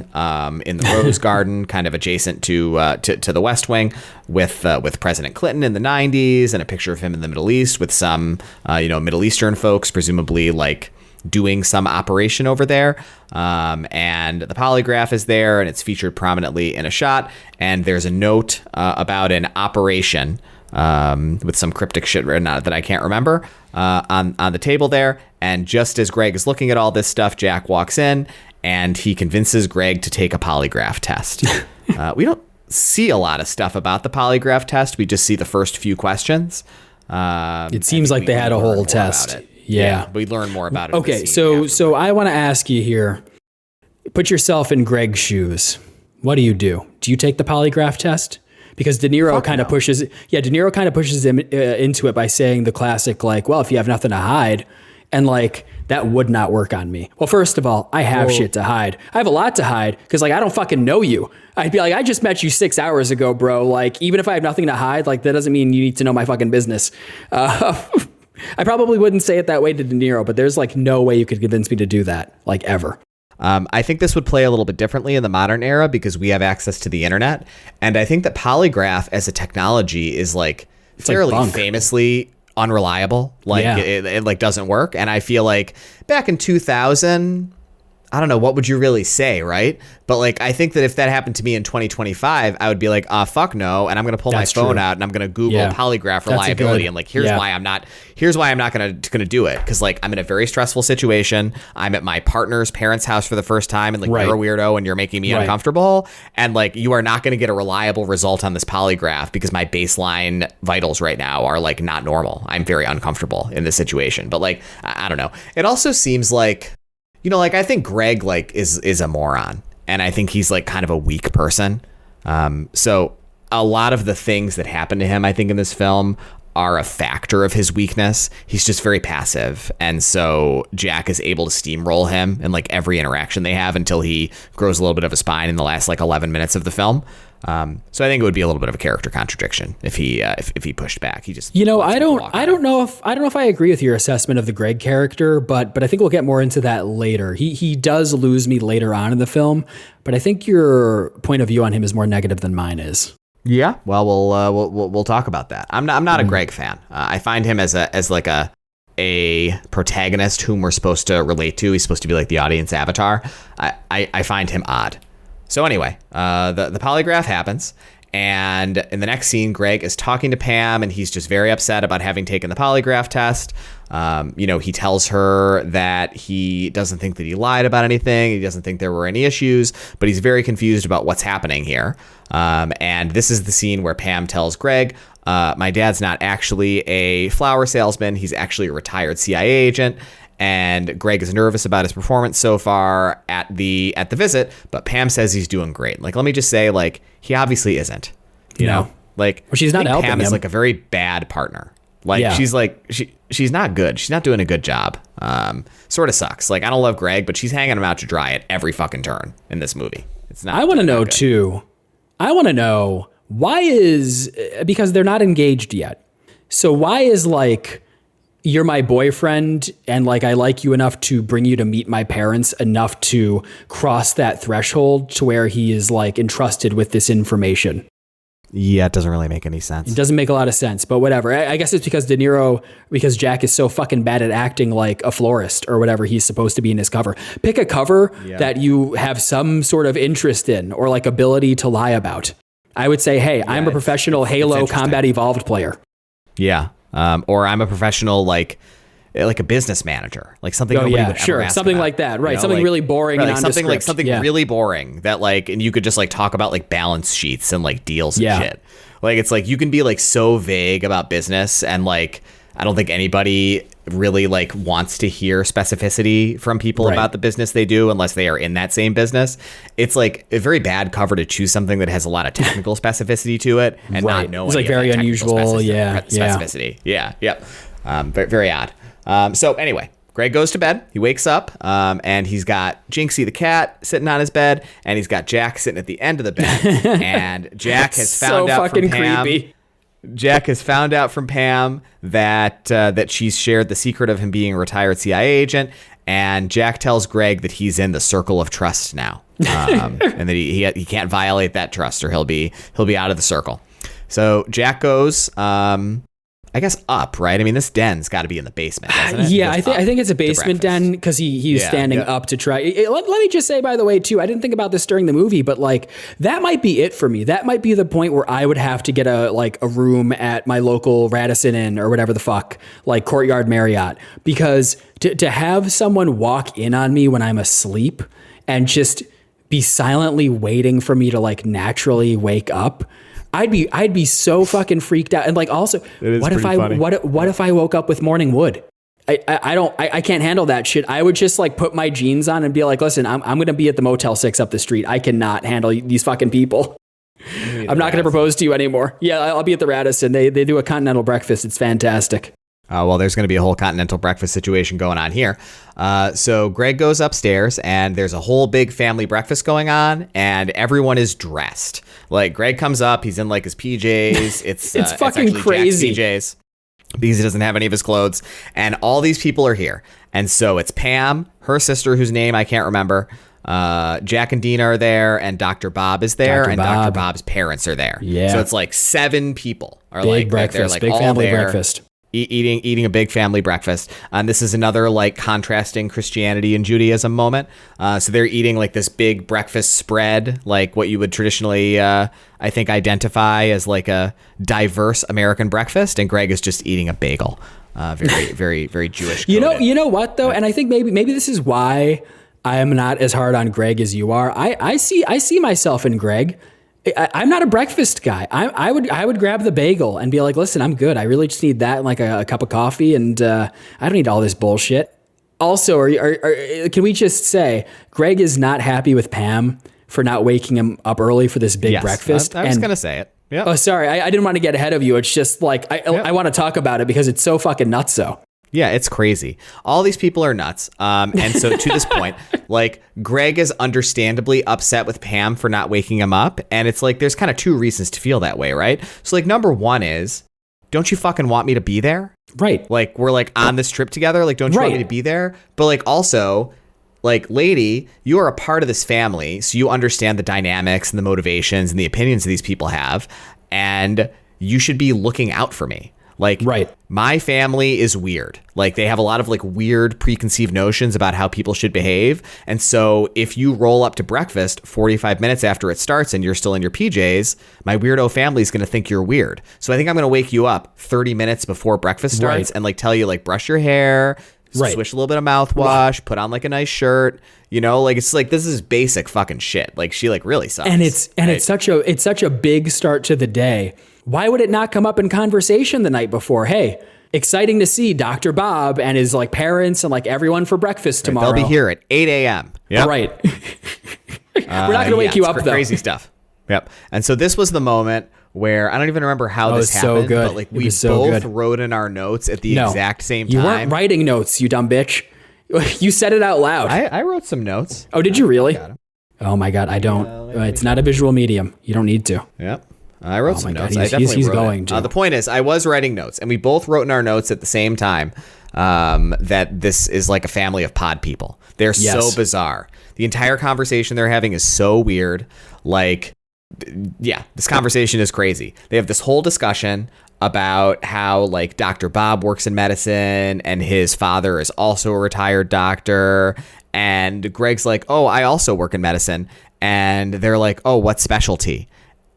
in the Rose Garden, kind of adjacent to the West Wing, with President Clinton in the 90s, and a picture of him in the Middle East with some Middle Eastern folks, presumably like doing some operation over there. And the polygraph is there, and it's featured prominently in a shot. And there's a note about an operation with some cryptic shit written on it that I can't remember on the table there. And just as Greg is looking at all this stuff, Jack walks in, and he convinces Greg to take a polygraph test. We don't see a lot of stuff about the polygraph test. We just see the first few questions. It seems like they had a whole test. Yeah. We learn more about it. Okay, so I want to ask you here, put yourself in Greg's shoes. What do? Do you take the polygraph test? Because De Niro kind of pushes him into it by saying the classic, like, well, if you have nothing to hide, and like, that would not work on me. Well, first of all, I have shit to hide. I have a lot to hide because like, I don't fucking know you. I'd be like, I just met you 6 hours ago, bro. Like, even if I have nothing to hide, like that doesn't mean you need to know my fucking business. I probably wouldn't say it that way to De Niro, but there's like no way you could convince me to do that, like ever. I think this would play a little bit differently in the modern era because we have access to the internet. And I think that polygraph as a technology is like fairly famously unreliable. Like it like doesn't work. And I feel like back in 2000, I don't know, what would you really say, right? But like, I think that if that happened to me in 2025, I would be like, fuck no. And I'm going to pull my phone out and I'm going to Google polygraph reliability. And like, here's why I'm not going to do it. Cause like, I'm in a very stressful situation. I'm at my partner's parents' house for the first time. And like, you're a weirdo and you're making me uncomfortable. And like, you are not going to get a reliable result on this polygraph because my baseline vitals right now are like not normal. I'm very uncomfortable in this situation. But like, I don't know. It also seems like, you know, like I think Greg like is a moron, and I think he's like kind of a weak person. So a lot of the things that happen to him, I think in this film, are a factor of his weakness. He's just very passive, and so Jack is able to steamroll him in like every interaction they have until he grows a little bit of a spine in the last like 11 minutes of the film. So I think it would be a little bit of a character contradiction if he pushed back. He just, you know, I don't know if I agree with your assessment of the Greg character, but I think we'll get more into that later. He does lose me later on in the film, but I think your point of view on him is more negative than mine is. Yeah, well, we'll talk about that. I'm not a Greg fan. I find him as a protagonist whom we're supposed to relate to. He's supposed to be like the audience avatar. I find him odd. So anyway, the polygraph happens, and in the next scene, Greg is talking to Pam, and he's just very upset about having taken the polygraph test. You know, he tells her that he doesn't think that he lied about anything. He doesn't think there were any issues, but he's very confused about what's happening here. And this is the scene where Pam tells Greg, my dad's not actually a flower salesman. He's actually a retired CIA agent. And Greg is nervous about his performance so far at the visit, but Pam says he's doing great. Like, let me just say, like, he obviously isn't. You know, like, well, she's not helping Pam him. is like a very bad partner. Like, she's like she's not good. She's not doing a good job. Sort of sucks. Like, I don't love Greg, but she's hanging him out to dry at every fucking turn in this movie. It's not. I want to know too. I want to know because they're not engaged yet. So why is like, you're my boyfriend and like I like you enough to bring you to meet my parents enough to cross that threshold to where he is like entrusted with this information? Yeah, it doesn't really make any sense. It doesn't make a lot of sense, but whatever. I guess it's because Jack is so fucking bad at acting like a florist or whatever he's supposed to be in his cover. Pick a cover that you have some sort of interest in or like ability to lie about. I would say, hey, I'm a professional Halo Combat Evolved player. Yeah. Or I'm a professional, like a business manager, like something. Nobody would ever ask something about, like that, right? You know, Something really boring, and something really boring that like, and you could just like talk about like balance sheets and like deals and shit. Like it's like you can be like so vague about business, and like I don't think anybody really like wants to hear specificity from people about the business they do unless they are in that same business. It's like a very bad cover to choose something that has a lot of technical specificity to it and not know it's like very unusual. Specificity. Very, very odd. So anyway, Greg goes to bed. He wakes up and he's got Jinxie the cat sitting on his bed, and he's got Jack sitting at the end of the bed. And Jack has found out from Pam. Creepy. Jack has found out from Pam that she's shared the secret of him being a retired CIA agent, and Jack tells Greg that he's in the circle of trust now, and that he can't violate that trust or he'll be out of the circle. So Jack goes, I guess up, right? I mean, this den's got to be in the basement, doesn't it? Yeah, I think it's a basement den because he's standing up to try. Let me just say, by the way, too, I didn't think about this during the movie, but like that might be it for me. That might be the point where I would have to get a room at my local Radisson Inn or whatever the fuck, like Courtyard Marriott, because to have someone walk in on me when I'm asleep and just be silently waiting for me to like naturally wake up. I'd be so fucking freaked out. And like, also, what if I woke up with morning wood? I can't handle that shit. I would just like put my jeans on and be like, listen, I'm going to be at the Motel 6 up the street. I cannot handle these fucking people. I'm not going to propose to you anymore. Yeah, I'll be at the Radisson. They do a continental breakfast. It's fantastic. Well, there's going to be a whole continental breakfast situation going on here. So Greg goes upstairs and there's a whole big family breakfast going on and everyone is dressed. Like Greg comes up, he's in like his PJs. It's fucking crazy. Jack's PJs because he doesn't have any of his clothes. And all these people are here. And so it's Pam, her sister, whose name I can't remember, Jack and Dina are there, and Dr. Bob is there, Dr. and Bob. Dr. Bob's parents are there. Yeah. So it's like 7 people are Big like breakfast, they're like big all family there, breakfast. eating a big family breakfast. And this is another like contrasting Christianity and Judaism moment. So they're eating like this big breakfast spread, like what you would traditionally, I think, identify as like a diverse American breakfast. And Greg is just eating a bagel. Very, very, very Jewish. You know what though, and I think maybe this is why I am not as hard on Greg as you are. I see myself in Greg. I'm not a breakfast guy. I would grab the bagel and be like, listen, I'm good. I really just need that and like a cup of coffee, and I don't need all this bullshit. Also, can we just say Greg is not happy with Pam for not waking him up early for this big breakfast? I was going to say it. Yeah. Oh, sorry. I didn't want to get ahead of you. It's just like, I want to talk about it because it's so fucking nutso. Yeah, it's crazy. All these people are nuts. And so to this point, like Greg is understandably upset with Pam for not waking him up. And it's like, there's kind of 2 reasons to feel that way, right? So like, number 1 is, don't you fucking want me to be there? Right. Like, we're like on this trip together. Like, don't you want me to be there? But like, also, like, lady, you are a part of this family. So you understand the dynamics and the motivations and the opinions that these people have. And you should be looking out for me. Like, my family is weird. Like, they have a lot of like weird preconceived notions about how people should behave. And so if you roll up to breakfast 45 minutes after it starts and you're still in your PJs, my weirdo family is going to think you're weird. So I think I'm going to wake you up 30 minutes before breakfast starts and like tell you like brush your hair, swish a little bit of mouthwash, put on like a nice shirt. You know, like it's like this is basic fucking shit. Like she like really sucks. And it's such a big start to the day. Why would it not come up in conversation the night before? Hey, exciting to see Dr. Bob and his like parents and like everyone for breakfast tomorrow. They'll be here at 8 a.m. Yep. Right. We're not going to wake you up though. Crazy stuff. Yep. And so this was the moment where I don't even remember how this happened, so good. But like we both wrote in our notes at the exact same time. You weren't writing notes, you dumb bitch. You said it out loud. I wrote some notes. Oh, did you really? Oh my God, I don't. It's not a visual medium. You don't need to. Yep. I wrote some notes. He's going to. The point is, I was writing notes, and we both wrote in our notes at the same time that this is like a family of pod people. They're so bizarre. The entire conversation they're having is so weird. Like, yeah, this conversation is crazy. They have this whole discussion about how like Dr. Bob works in medicine and his father is also a retired doctor. And Greg's like, oh, I also work in medicine. And they're like, oh, what specialty?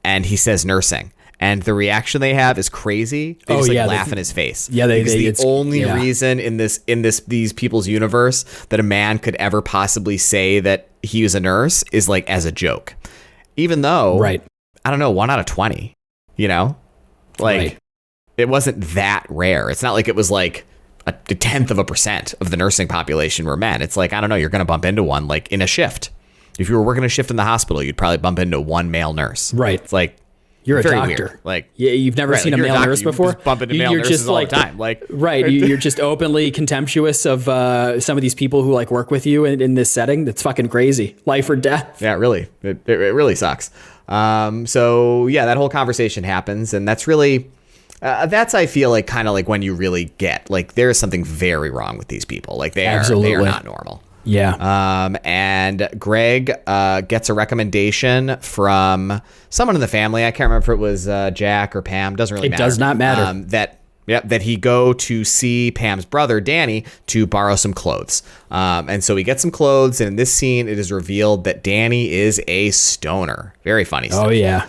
And he says nursing. And the reaction they have is crazy. They just laugh in his face. Yeah, the only reason in these people's universe that a man could ever possibly say that he was a nurse is like as a joke. Even though, I don't know, 1 out of 20, you know? Like, it wasn't that rare. It's not like it was like a 0.1% of the nursing population were men. It's like, I don't know, you're going to bump into one like in a shift. If you were working a shift in the hospital, you'd probably bump into one male nurse. Right. It's like, you're a very doctor. Weird. Like, yeah, you've never seen a male nurse before. You just bump into male nurses all the time. Like, you're just openly contemptuous of some of these people who like work with you in this setting. That's fucking crazy. Life or death. Yeah, really. It really sucks. So yeah, that whole conversation happens, and that's really. That's, I feel like, kind of like when you really get like there is something very wrong with these people. Like they are not normal. Yeah. And Greg gets a recommendation from someone in the family. I can't remember if it was Jack or Pam. Doesn't really matter. It does not matter. That he go to see Pam's brother, Danny, to borrow some clothes. And so he gets some clothes. And in this scene, it is revealed that Danny is a stoner. Very funny stuff. Oh, yeah.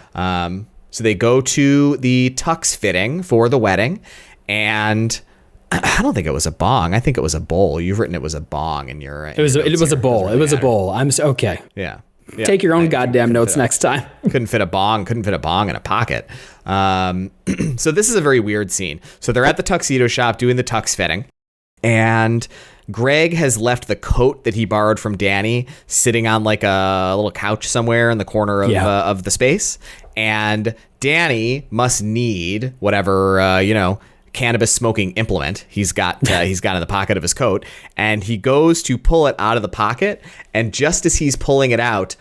So they go to the tux fitting for the wedding. And I don't think it was a bong. I think it was a bowl. You've written it was a bong in your. It was a bowl. It was a bowl. Okay. Yeah. Take your own goddamn notes next time. Couldn't fit a bong in a pocket. So this is a very weird scene. So they're at the tuxedo shop doing the tux fitting, and Greg has left the coat that he borrowed from Danny sitting on like a little couch somewhere in the corner of the space, and Danny must need whatever cannabis smoking implement he's got in the pocket of his coat, and he goes to pull it out of the pocket, and just as he's pulling it out,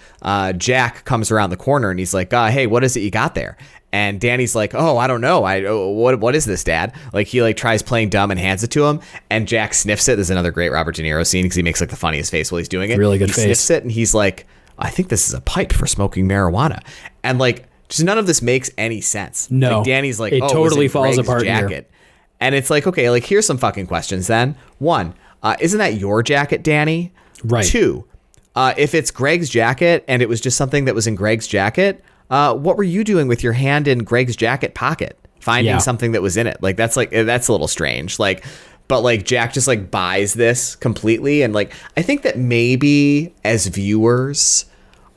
Jack comes around the corner and he's like, hey, what is it you got there? And Danny's like, oh, I don't know. What is this, Dad? Like, he like tries playing dumb and hands it to him. And Jack sniffs it. There's another great Robert De Niro scene because he makes like the funniest face while he's doing it. Really good he face. Sniffs it and he's like, I think this is a pipe for smoking marijuana. And like, just none of this makes any sense. No. Like, Danny's like, it oh, totally was it falls Greg's apart jacket? here. And it's like, okay, like here's some fucking questions then. One, isn't that your jacket, Danny? Right. Two, if it's Greg's jacket and it was just something that was in Greg's jacket, what were you doing with your hand in Greg's jacket pocket, finding something that was in it? Like, that's a little strange. Like, but like Jack just like buys this completely. And like, I think that maybe as viewers,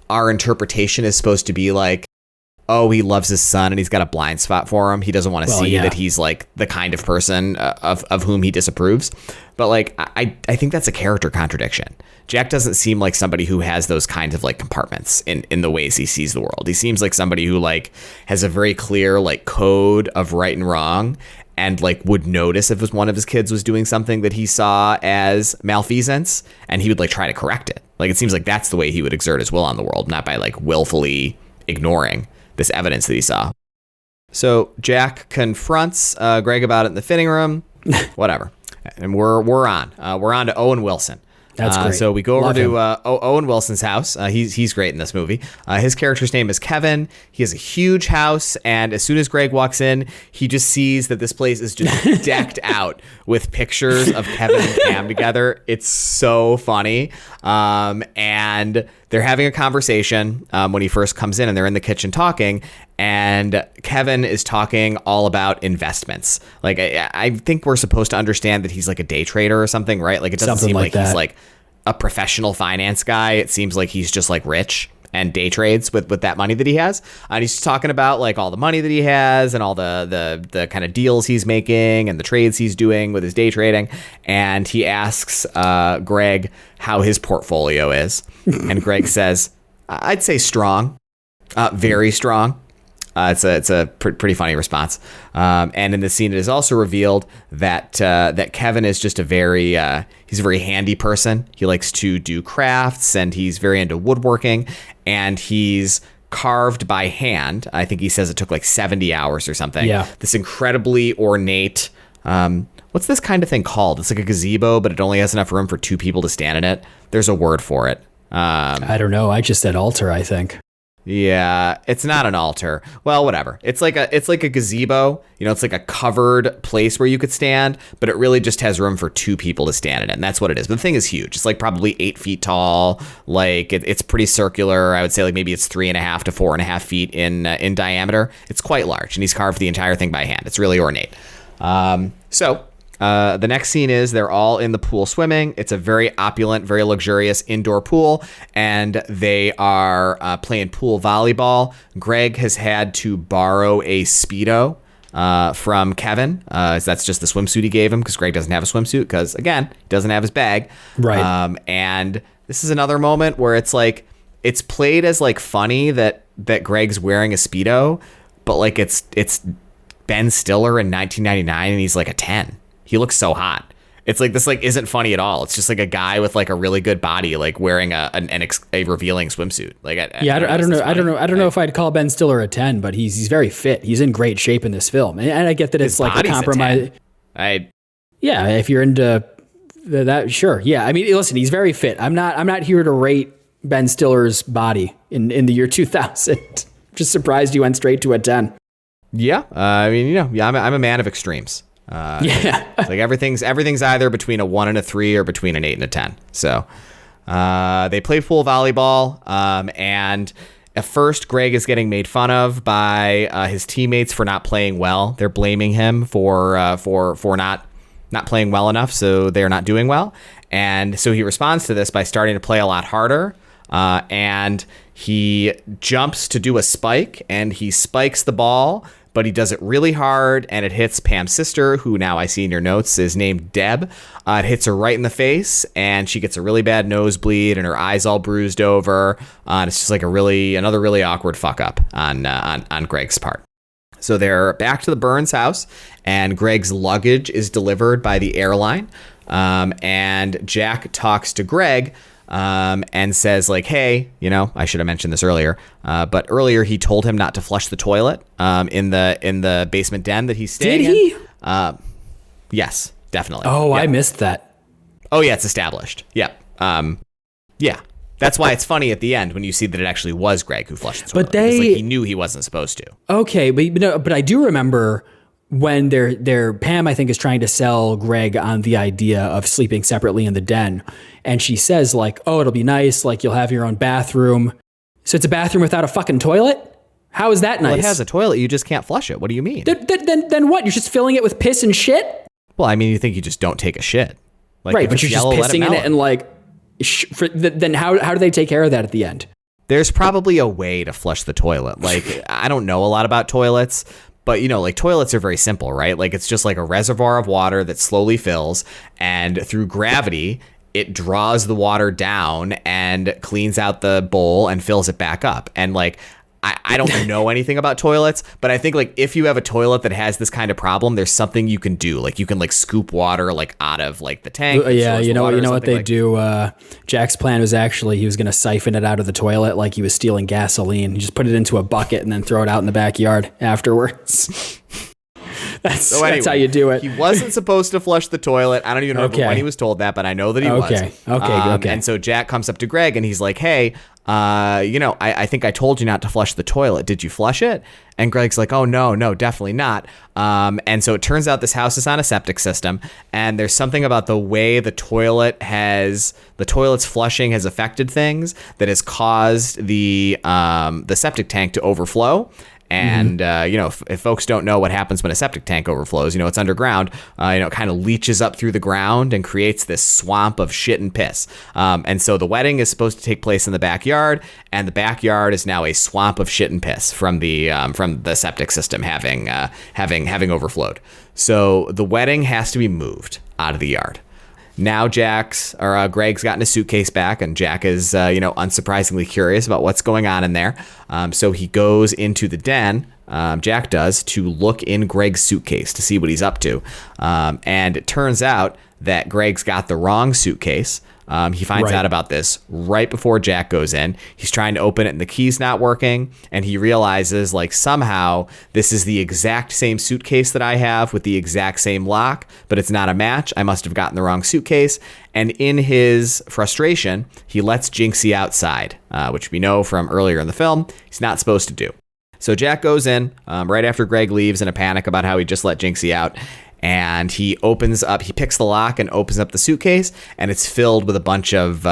our interpretation is supposed to be like, oh, he loves his son and he's got a blind spot for him. He doesn't want to see that he's like the kind of person of whom he disapproves. But like, I think that's a character contradiction. Jack doesn't seem like somebody who has those kinds of like compartments in the ways he sees the world. He seems like somebody who like has a very clear like code of right and wrong, and like would notice if one of his kids was doing something that he saw as malfeasance, and he would like try to correct it. Like, it seems like that's the way he would exert his will on the world, not by like willfully ignoring this evidence that he saw. So Jack confronts Greg about it in the fitting room. Whatever. And we're on to Owen Wilson. That's great. So we go over Love to him. Owen Wilson's house. He's great in this movie. His character's name is Kevin. He has a huge house, and as soon as Greg walks in, he just sees that this place is just decked out with pictures of Kevin and Pam together. It's so funny. And they're having a conversation when he first comes in, and they're in the kitchen talking, and Kevin is talking all about investments. Like, I think we're supposed to understand that he's like a day trader or something, right? Like, it doesn't seem like he's like a professional finance guy. It seems like he's just like rich and day trades with that money that he has. And he's talking about like all the money that he has and all the kind of deals he's making and the trades he's doing with his day trading. And he asks Greg how his portfolio is. And Greg says, I'd say strong, very strong. It's a pretty funny response. And in the scene, it is also revealed that Kevin is just he's a very handy person. He likes to do crafts, and he's very into woodworking, and he's carved by hand. I think he says it took like 70 hours or something. Yeah. This incredibly ornate, what's this kind of thing called? It's like a gazebo, but it only has enough room for two people to stand in it. There's a word for it. I don't know. I just said altar, I think. Yeah, it's not an altar. Well, whatever. It's like a gazebo. You know, it's like a covered place where you could stand, but it really just has room for two people to stand in it, and that's what it is. But the thing is huge. It's like probably 8 feet tall. Like it's pretty circular. I would say like maybe it's 3.5 to 4.5 feet in diameter. It's quite large, and he's carved the entire thing by hand. It's really ornate. The next scene is they're all in the pool swimming. It's a very opulent, very luxurious indoor pool, and they are playing pool volleyball. Greg has had to borrow a Speedo from Kevin. That's just the swimsuit he gave him because Greg doesn't have a swimsuit because, again, he doesn't have his bag. Right. And this is another moment where it's like, it's played as like funny that Greg's wearing a Speedo, but like it's Ben Stiller in 1999 and he's like a 10. He looks so hot. It's like this like isn't funny at all. It's just like a guy with like a really good body like wearing a revealing swimsuit. Like I don't know if I'd call Ben Stiller a 10, but he's very fit. He's in great shape in this film, and I get that it's like a compromise. Yeah, if you're into that, sure. Yeah, I mean, listen, he's very fit. I'm not here to rate Ben Stiller's body in the year 2000. Just surprised you went straight to a 10. Yeah, I mean, I'm a man of extremes. It's like everything's either between a 1 and a 3 or between an 8 and a 10. So they play pool volleyball, and at first Greg is getting made fun of by his teammates for not playing well. They're blaming him for not playing well enough, so they're not doing well. And so he responds to this by starting to play a lot harder. And he jumps to do a spike, and he spikes the ball, but he does it really hard, and it hits Pam's sister, who now I see in your notes is named Deb. It hits her right in the face, and she gets a really bad nosebleed, and her eye's all bruised over. And it's just like another really awkward fuck up on Greg's part. So they're back to the Burns house, and Greg's luggage is delivered by the airline. And Jack talks to Greg and says like, hey, I should have mentioned this earlier, but earlier he told him not to flush the toilet in the basement den that he's staying in. Did he? Yes, definitely. Oh, yep. I missed that. Oh yeah, it's established. Yep. Yeah. That's why it's funny at the end when you see that it actually was Greg who flushed the toilet. But he knew he wasn't supposed to. Okay, but I do remember when their Pam, I think, is trying to sell Greg on the idea of sleeping separately in the den. And she says like, oh, it'll be nice. Like you'll have your own bathroom. So it's a bathroom without a fucking toilet? How is that nice? Well, it has a toilet. You just can't flush it. What do you mean? Then what? You're just filling it with piss and shit? Well, I mean, you think you just don't take a shit. Like, right, but you're just pissing in it and like, then how do they take care of that at the end? There's probably a way to flush the toilet. Like, I don't know a lot about toilets, but like toilets are very simple, right? Like it's just like a reservoir of water that slowly fills, and through gravity, it draws the water down and cleans out the bowl and fills it back up. And like, I don't know anything about toilets, but I think like if you have a toilet that has this kind of problem, there's something you can do. Like you can like scoop water like out of like the tank. Yeah, you know what they do. Jack's plan was actually he was going to siphon it out of the toilet like he was stealing gasoline. He just put it into a bucket and then throw it out in the backyard afterwards. That's how you do it. He wasn't supposed to flush the toilet. I don't even remember when he was told that, but I know that he was. Okay. And so Jack comes up to Greg and he's like, hey, I think I told you not to flush the toilet. Did you flush it? And Greg's like, oh, no, definitely not. And so it turns out this house is on a septic system, and there's something about the way the toilet's flushing has affected things that has caused the septic tank to overflow. And, if folks don't know what happens when a septic tank overflows, it's underground, it kind of leaches up through the ground and creates this swamp of shit and piss. And so the wedding is supposed to take place in the backyard, and the backyard is now a swamp of shit and piss from the septic system having overflowed. So the wedding has to be moved out of the yard. Now Greg's gotten a suitcase back, and Jack is, unsurprisingly curious about what's going on in there. So he goes into the den, Jack does, to look in Greg's suitcase to see what he's up to. And it turns out that Greg's got the wrong suitcase. He finds out about this right before Jack goes in. He's trying to open it and the key's not working. And he realizes like somehow this is the exact same suitcase that I have with the exact same lock, but it's not a match. I must have gotten the wrong suitcase. And in his frustration, he lets Jinxie outside, which we know from earlier in the film he's not supposed to do. So Jack goes in right after Greg leaves in a panic about how he just let Jinxie out. And he picks the lock and opens up the suitcase, and it's filled with a bunch of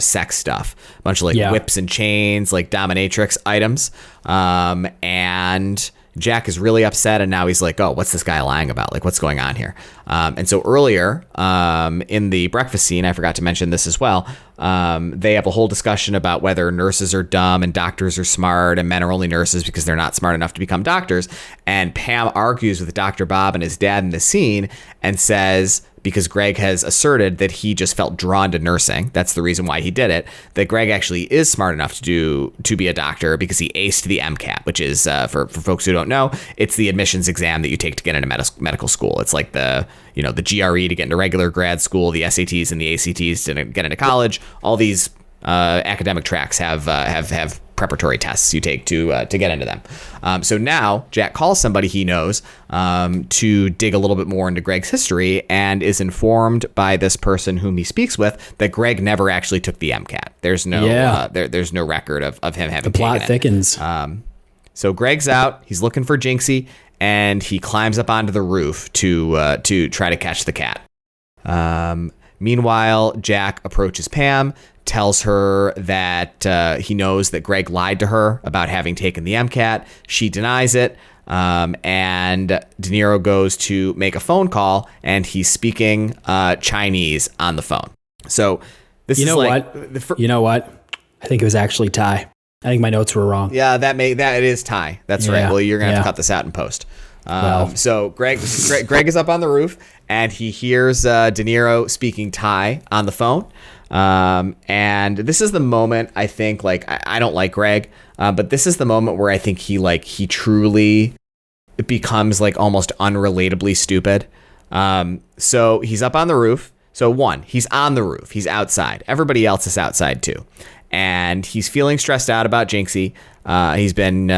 sex stuff, a bunch of whips and chains, like dominatrix items. And Jack is really upset, and now he's like, oh, what's this guy lying about? Like, what's going on here? And so earlier in the breakfast scene, I forgot to mention this as well, they have a whole discussion about whether nurses are dumb and doctors are smart and men are only nurses because they're not smart enough to become doctors. And Pam argues with Dr. Bob and his dad in the scene and says, because Greg has asserted that he just felt drawn to nursing, that's the reason why he did it, that Greg actually is smart enough to be a doctor because he aced the MCAT, which is, for folks who don't know, it's the admissions exam that you take to get into medical school. It's like the GRE to get into regular grad school, the SATs and the ACTs to get into college. All these academic tracks have preparatory tests you take to get into them. So now Jack calls somebody he knows to dig a little bit more into Greg's history, and is informed by this person whom he speaks with that Greg never actually took the MCAT. There's no there's no record of him having the plot thickens. So Greg's out. He's looking for Jinxie, and he climbs up onto the roof to try to catch the cat. Meanwhile, Jack approaches Pam, tells her that he knows that Greg lied to her about having taken the MCAT. She denies it. And De Niro goes to make a phone call, and he's speaking Chinese on the phone. So this is like... You know what? I think it was actually Thai. I think my notes were wrong. Yeah, that is Thai. That's right. Well, you're going to have to cut this out in post. So Greg is up on the roof, and he hears De Niro speaking Thai on the phone. And this is the moment I think, like, I don't like Greg, but this is the moment where I think he truly becomes like almost unrelatably stupid. So he's up on the roof. So one, he's on the roof. He's outside. Everybody else is outside too. And he's feeling stressed out about Jinxie. He's been,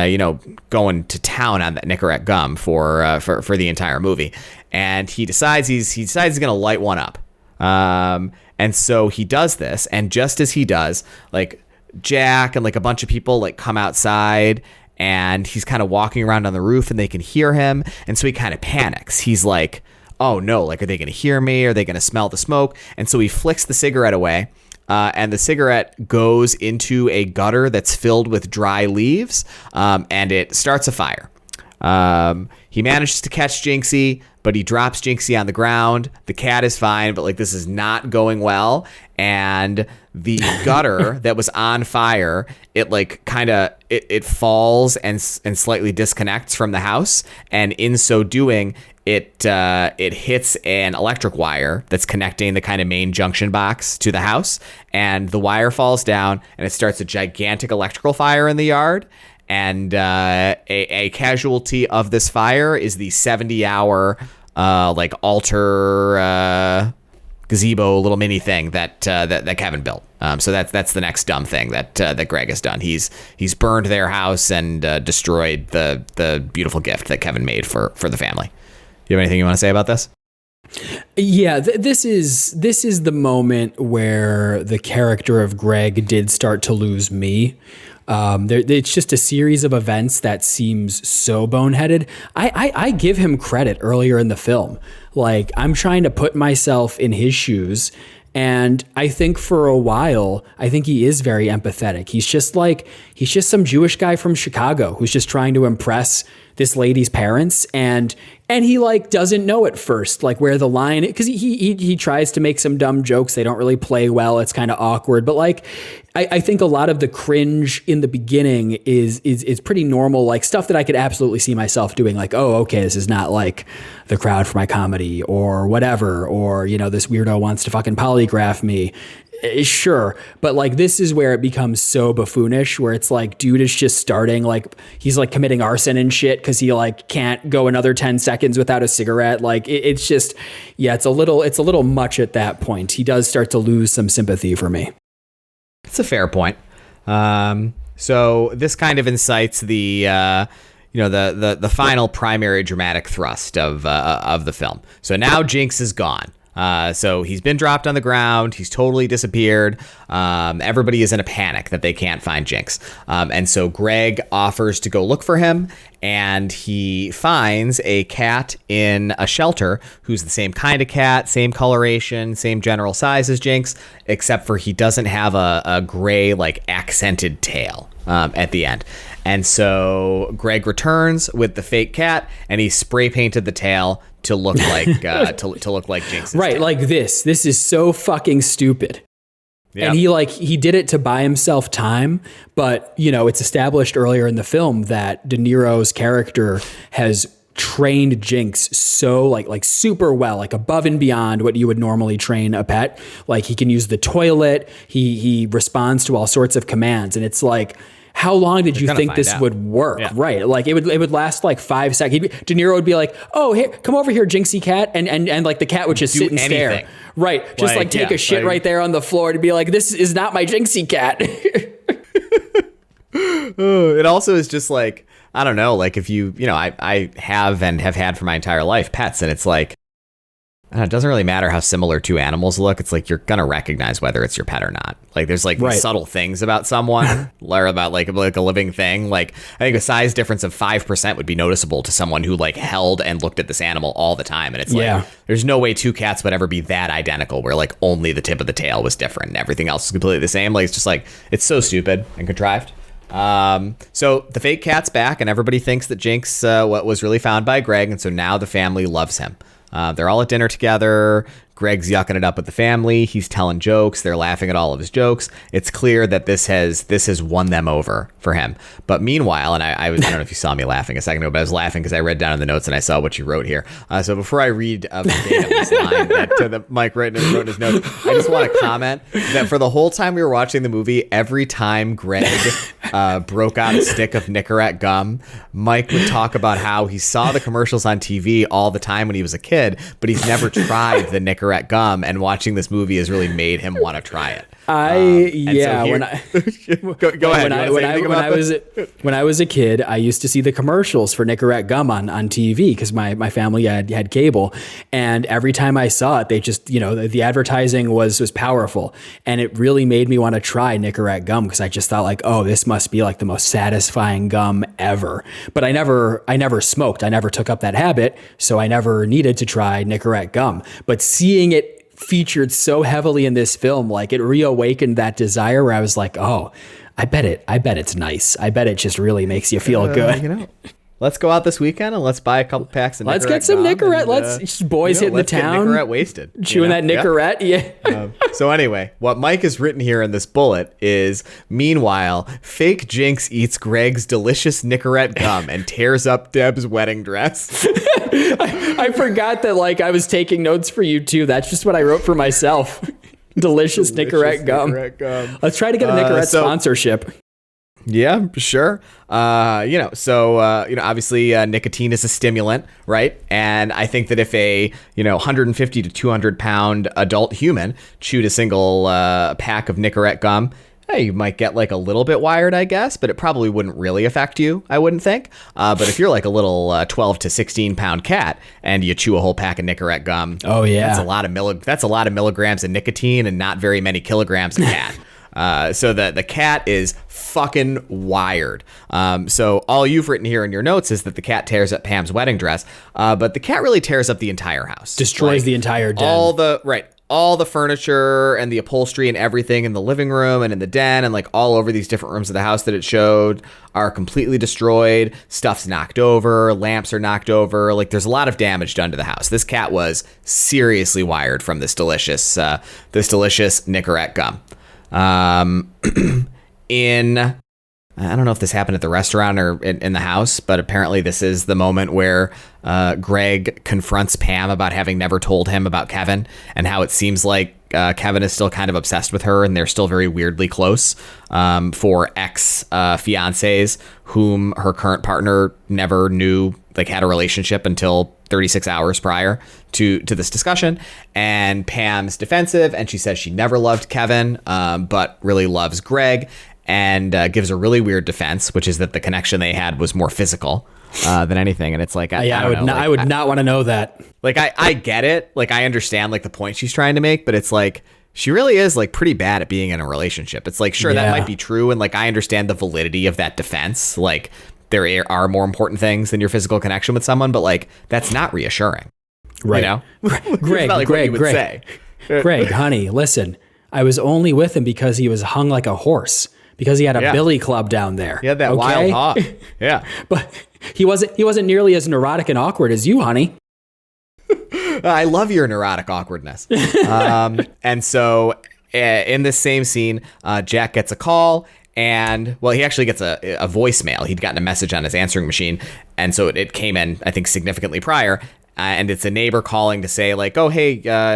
going to town on that Nicorette gum for the entire movie. And he decides he's going to light one up. And so he does this. And just as he does, like Jack and like a bunch of people like come outside, and he's kind of walking around on the roof and they can hear him. And so he kind of panics. He's like, oh no, like, are they going to hear me? Are they going to smell the smoke? And so he flicks the cigarette away. And the cigarette goes into a gutter that's filled with dry leaves, and it starts a fire. He manages to catch Jinxie, but he drops Jinxie on the ground. The cat is fine, but like this is not going well. And the gutter that was on fire, it like kind of it falls and slightly disconnects from the house, and in so doing, it hits an electric wire that's connecting the kind of main junction box to the house, and the wire falls down, and it starts a gigantic electrical fire in the yard. And a casualty of this fire is the 70-hour like altar gazebo little mini thing that Kevin built. So that's the next dumb thing that Greg has done. He's burned their house and destroyed the beautiful gift that Kevin made for the family. You have anything you want to say about this? Yeah, this is the moment where the character of Greg did start to lose me. It's just a series of events that seems so boneheaded. I give him credit earlier in the film. Like, I'm trying to put myself in his shoes. And I think for a while, I think he is very empathetic. He's just some Jewish guy from Chicago who's just trying to impress this lady's parents, and he like doesn't know at first like where the line, because he tries to make some dumb jokes. They don't really play well. It's kind of awkward, but like I think a lot of the cringe in the beginning is pretty normal, like stuff that I could absolutely see myself doing. Like, oh, okay, this is not like the crowd for my comedy or whatever, or this weirdo wants to fucking polygraph me. Sure, but like this is where it becomes so buffoonish, where it's like dude is just starting, like he's like committing arson and shit because he like can't go another 10 seconds without a cigarette. Like it's just, yeah, it's a little much at that point. He does start to lose some sympathy for me. It's a fair point. So this kind of incites the the final primary dramatic thrust of the film. So now Jinx is gone. So he's been dropped on the ground. He's totally disappeared. Everybody is in a panic that they can't find Jinx. And so Greg offers to go look for him, and he finds a cat in a shelter who's the same kind of cat, same coloration, same general size as Jinx, except for he doesn't have a gray, like accented tail at the end. And so Greg returns with the fake cat, and he spray painted the tail to look like to look like Jinx's right tail. Like this is so fucking stupid. Yep. And he did it to buy himself time, but it's established earlier in the film that De Niro's character has trained Jinx so like super well, like above and beyond what you would normally train a pet. Like he can use the toilet, he responds to all sorts of commands, and it's like, how long did you think this would work? Yeah. Right. Like it would last like 5 seconds. De Niro would be like, oh, here, come over here, Jinxie cat. And like the cat would just sit and stare. Right. Just like take a shit right there on the floor to be like, this is not my Jinxie cat. It also is just like, I don't know, like if I have and have had for my entire life pets, and it's like, it doesn't really matter how similar two animals look. It's like you're going to recognize whether it's your pet or not. Like there's like these subtle things about someone or about like a living thing. Like I think a size difference of 5% would be noticeable to someone who like held and looked at this animal all the time. And it's like, there's no way two cats would ever be that identical where like only the tip of the tail was different and everything else is completely the same. Like it's just like, it's so stupid and contrived. So the fake cat's back, and everybody thinks that Jinx was really found by Greg. And so now the family loves him. They're all at dinner together. Greg's yucking it up with the family. He's telling jokes. They're laughing at all of his jokes. It's clear that this has won them over for him. But meanwhile, and I don't know if you saw me laughing a second ago, but I was laughing because I read down in the notes and I saw what you wrote here. So before I read verbatim this line that Mike wrote in his notes, I just want to comment that for the whole time we were watching the movie, every time Greg broke out a stick of Nicorette gum, Mike would talk about how he saw the commercials on TV all the time when he was a kid, but he's never tried the Nicorette Nicorette gum, and watching this movie has really made him want to try it. Go ahead. When I was a kid, I used to see the commercials for Nicorette gum on TV because my family had cable, and every time I saw it, they just, the advertising was powerful, and it really made me want to try Nicorette gum because I just thought like, oh, this must be like the most satisfying gum ever. But I never smoked. I never took up that habit, so I never needed to try Nicorette gum. But seeing it featured so heavily in this film, like it reawakened that desire where I was like, oh, I bet it's nice. I bet it just really makes you feel good. Let's go out this weekend and let's buy a couple packs of Nicorette. Let's get some Nicorette. Let's boys hitting the town. Get Nicorette wasted. Chewing that Nicorette. Yeah. So anyway, what Mike has written here in this bullet is, meanwhile, fake Jinx eats Greg's delicious Nicorette gum and tears up Deb's wedding dress. I forgot that like I was taking notes for you too. That's just what I wrote for myself. Delicious Nicorette gum. Let's try to get a Nicorette sponsorship. Yeah, sure. Obviously nicotine is a stimulant, right? And I think that if a, 150 to 200 pound adult human chewed a single pack of Nicorette gum, hey, you might get like a little bit wired, I guess, but it probably wouldn't really affect you, I wouldn't think. But if you're like a little 12 to 16 pound cat and you chew a whole pack of Nicorette gum, oh yeah, that's a lot of milligrams of nicotine and not very many kilograms of cat. So the cat is fucking wired. So all you've written here in your notes is that the cat tears up Pam's wedding dress, but the cat really tears up the entire house. Destroys the entire den. All the furniture and the upholstery and everything in the living room and in the den and like all over these different rooms of the house that it showed are completely destroyed. Stuff's knocked over, lamps are knocked over. Like there's a lot of damage done to the house. This cat was seriously wired from this delicious Nicorette gum. I don't know if this happened at the restaurant or in the house, but apparently this is the moment where Greg confronts Pam about having never told him about Kevin and how it seems like Kevin is still kind of obsessed with her and they're still very weirdly close for ex-fiancés whom her current partner never knew like had a relationship until 36 hours prior to this discussion. And Pam's defensive and she says she never loved Kevin but really loves Greg, and gives a really weird defense, which is that the connection they had was more physical than anything. And it's like, I would not want to know that. Like, I get it. Like, I understand like the point she's trying to make, but it's like, she really is like pretty bad at being in a relationship. It's like, sure, that might be true. And like, I understand the validity of that defense. Like, there are more important things than your physical connection with someone, but like, that's not reassuring. Right. You know? Greg, honey, listen, I was only with him because he was hung like a horse. Because he had a billy club down there. He had that wild hog. Yeah. But he wasn't nearly as neurotic and awkward as you, honey. I love your neurotic awkwardness. And so in this same scene, Jack gets a call and, well, he actually gets a voicemail. He'd gotten a message on his answering machine. And so it came in, I think, significantly prior. And it's a neighbor calling to say like, oh, hey,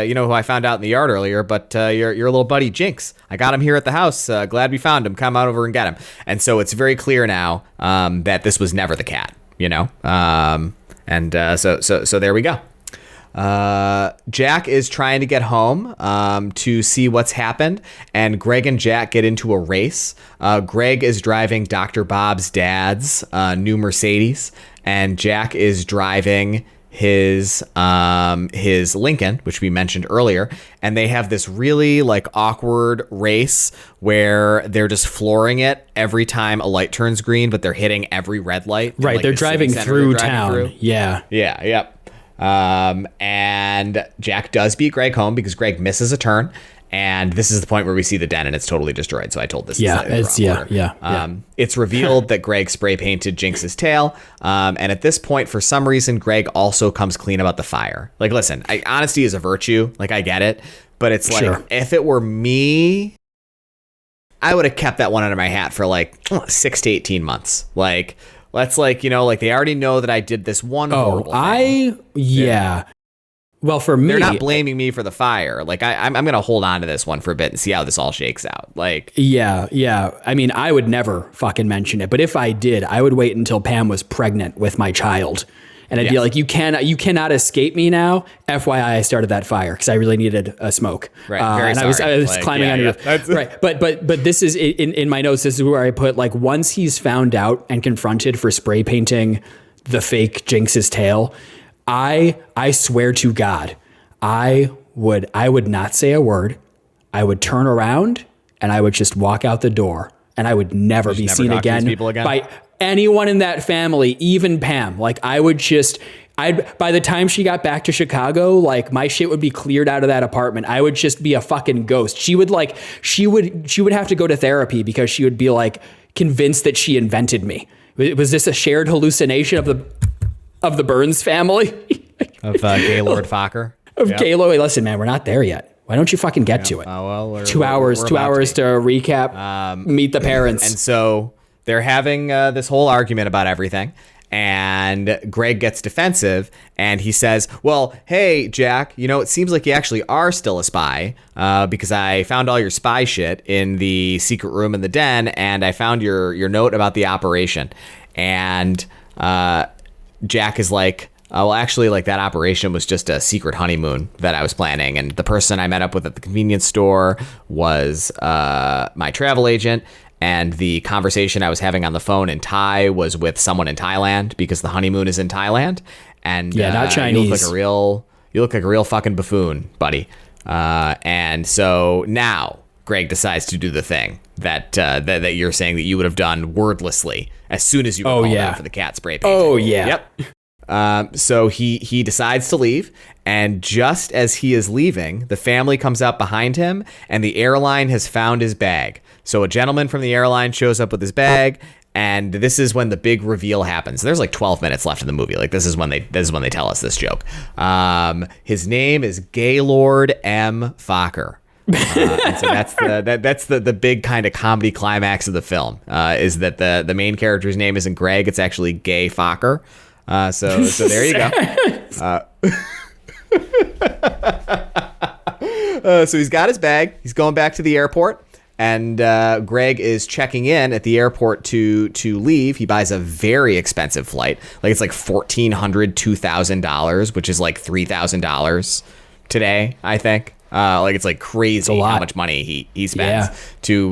you know who I found out in the yard earlier, but your little buddy Jinx, I got him here at the house. Glad we found him. Come out over and get him. And so it's very clear now that this was never the cat, you know? So there we go. Jack is trying to get home to see what's happened, and Greg and Jack get into a race. Greg is driving Dr. Bob's dad's new Mercedes, and Jack is driving his Lincoln, which we mentioned earlier, and they have this really like awkward race where they're just flooring it every time a light turns green, but they're hitting every red light. Right, like they're driving through town. Yeah. Yep. And Jack does beat Greg home because Greg misses a turn. And this is the point where we see the den and it's totally destroyed. So I told this. It's revealed that Greg spray painted Jinx's tail. And at this point, for some reason, Greg also comes clean about the fire. Like, listen, honesty is a virtue. Like, I get it. But it's like, if it were me, I would have kept that one under my hat for like 6 to 18 months. Like, let's like, you know, like they already know that I did this one horrible thing. Yeah. Well, for me, they're not blaming me for the fire. Like I'm going to hold on to this one for a bit and see how this all shakes out. Like, yeah. I mean, I would never fucking mention it, but if I did, I would wait until Pam was pregnant with my child and I'd be like, you cannot escape me now. FYI, I started that fire because I really needed a smoke. Right. And I was climbing on your right. But this is in my notes. This is where I put like once he's found out and confronted for spray painting the fake Jinx's tail, I swear to God, I would not say a word. I would turn around and I would just walk out the door, and I would never be seen again by anyone in that family, even Pam. Like I would by the time she got back to Chicago, like my shit would be cleared out of that apartment. I would just be a fucking ghost. She would have to go to therapy because she would be like convinced that she invented me. Was this a shared hallucination of the Burns family? Of Gaylord Focker? Gaylord. Listen, man, we're not there yet. Why don't you fucking get to it? Oh, well, 2 hours to recap, meet the parents. And so they're having this whole argument about everything. And Greg gets defensive and he says, well, hey, Jack, it seems like you actually are still a spy because I found all your spy shit in the secret room in the den, and I found your note about the operation. And Jack is like, well, actually, like that operation was just a secret honeymoon that I was planning. And the person I met up with at the convenience store was my travel agent. And the conversation I was having on the phone in Thai was with someone in Thailand because the honeymoon is in Thailand. And not Chinese. You look like a real fucking buffoon, buddy. And so now Greg decides to do the thing that you're saying that you would have done wordlessly as soon as you were called out for the cat spray painting. Oh, yeah. Yep. So he decides to leave, and just as he is leaving, the family comes up behind him, and the airline has found his bag. So a gentleman from the airline shows up with his bag, and this is when the big reveal happens. There's like 12 minutes left in the movie. Like this is when they tell us this joke. His name is Gaylord M. Focker. And so that's the big kind of comedy climax of the film. Is that the main character's name isn't Greg, it's actually Gay Focker. So there you go. So he's got his bag. He's going back to the airport, and Greg is checking in at the airport to leave. He buys a very expensive flight. Like it's like $1,400, $2,000, which is like $3,000 today, I think. Like it's like crazy how much money he spends to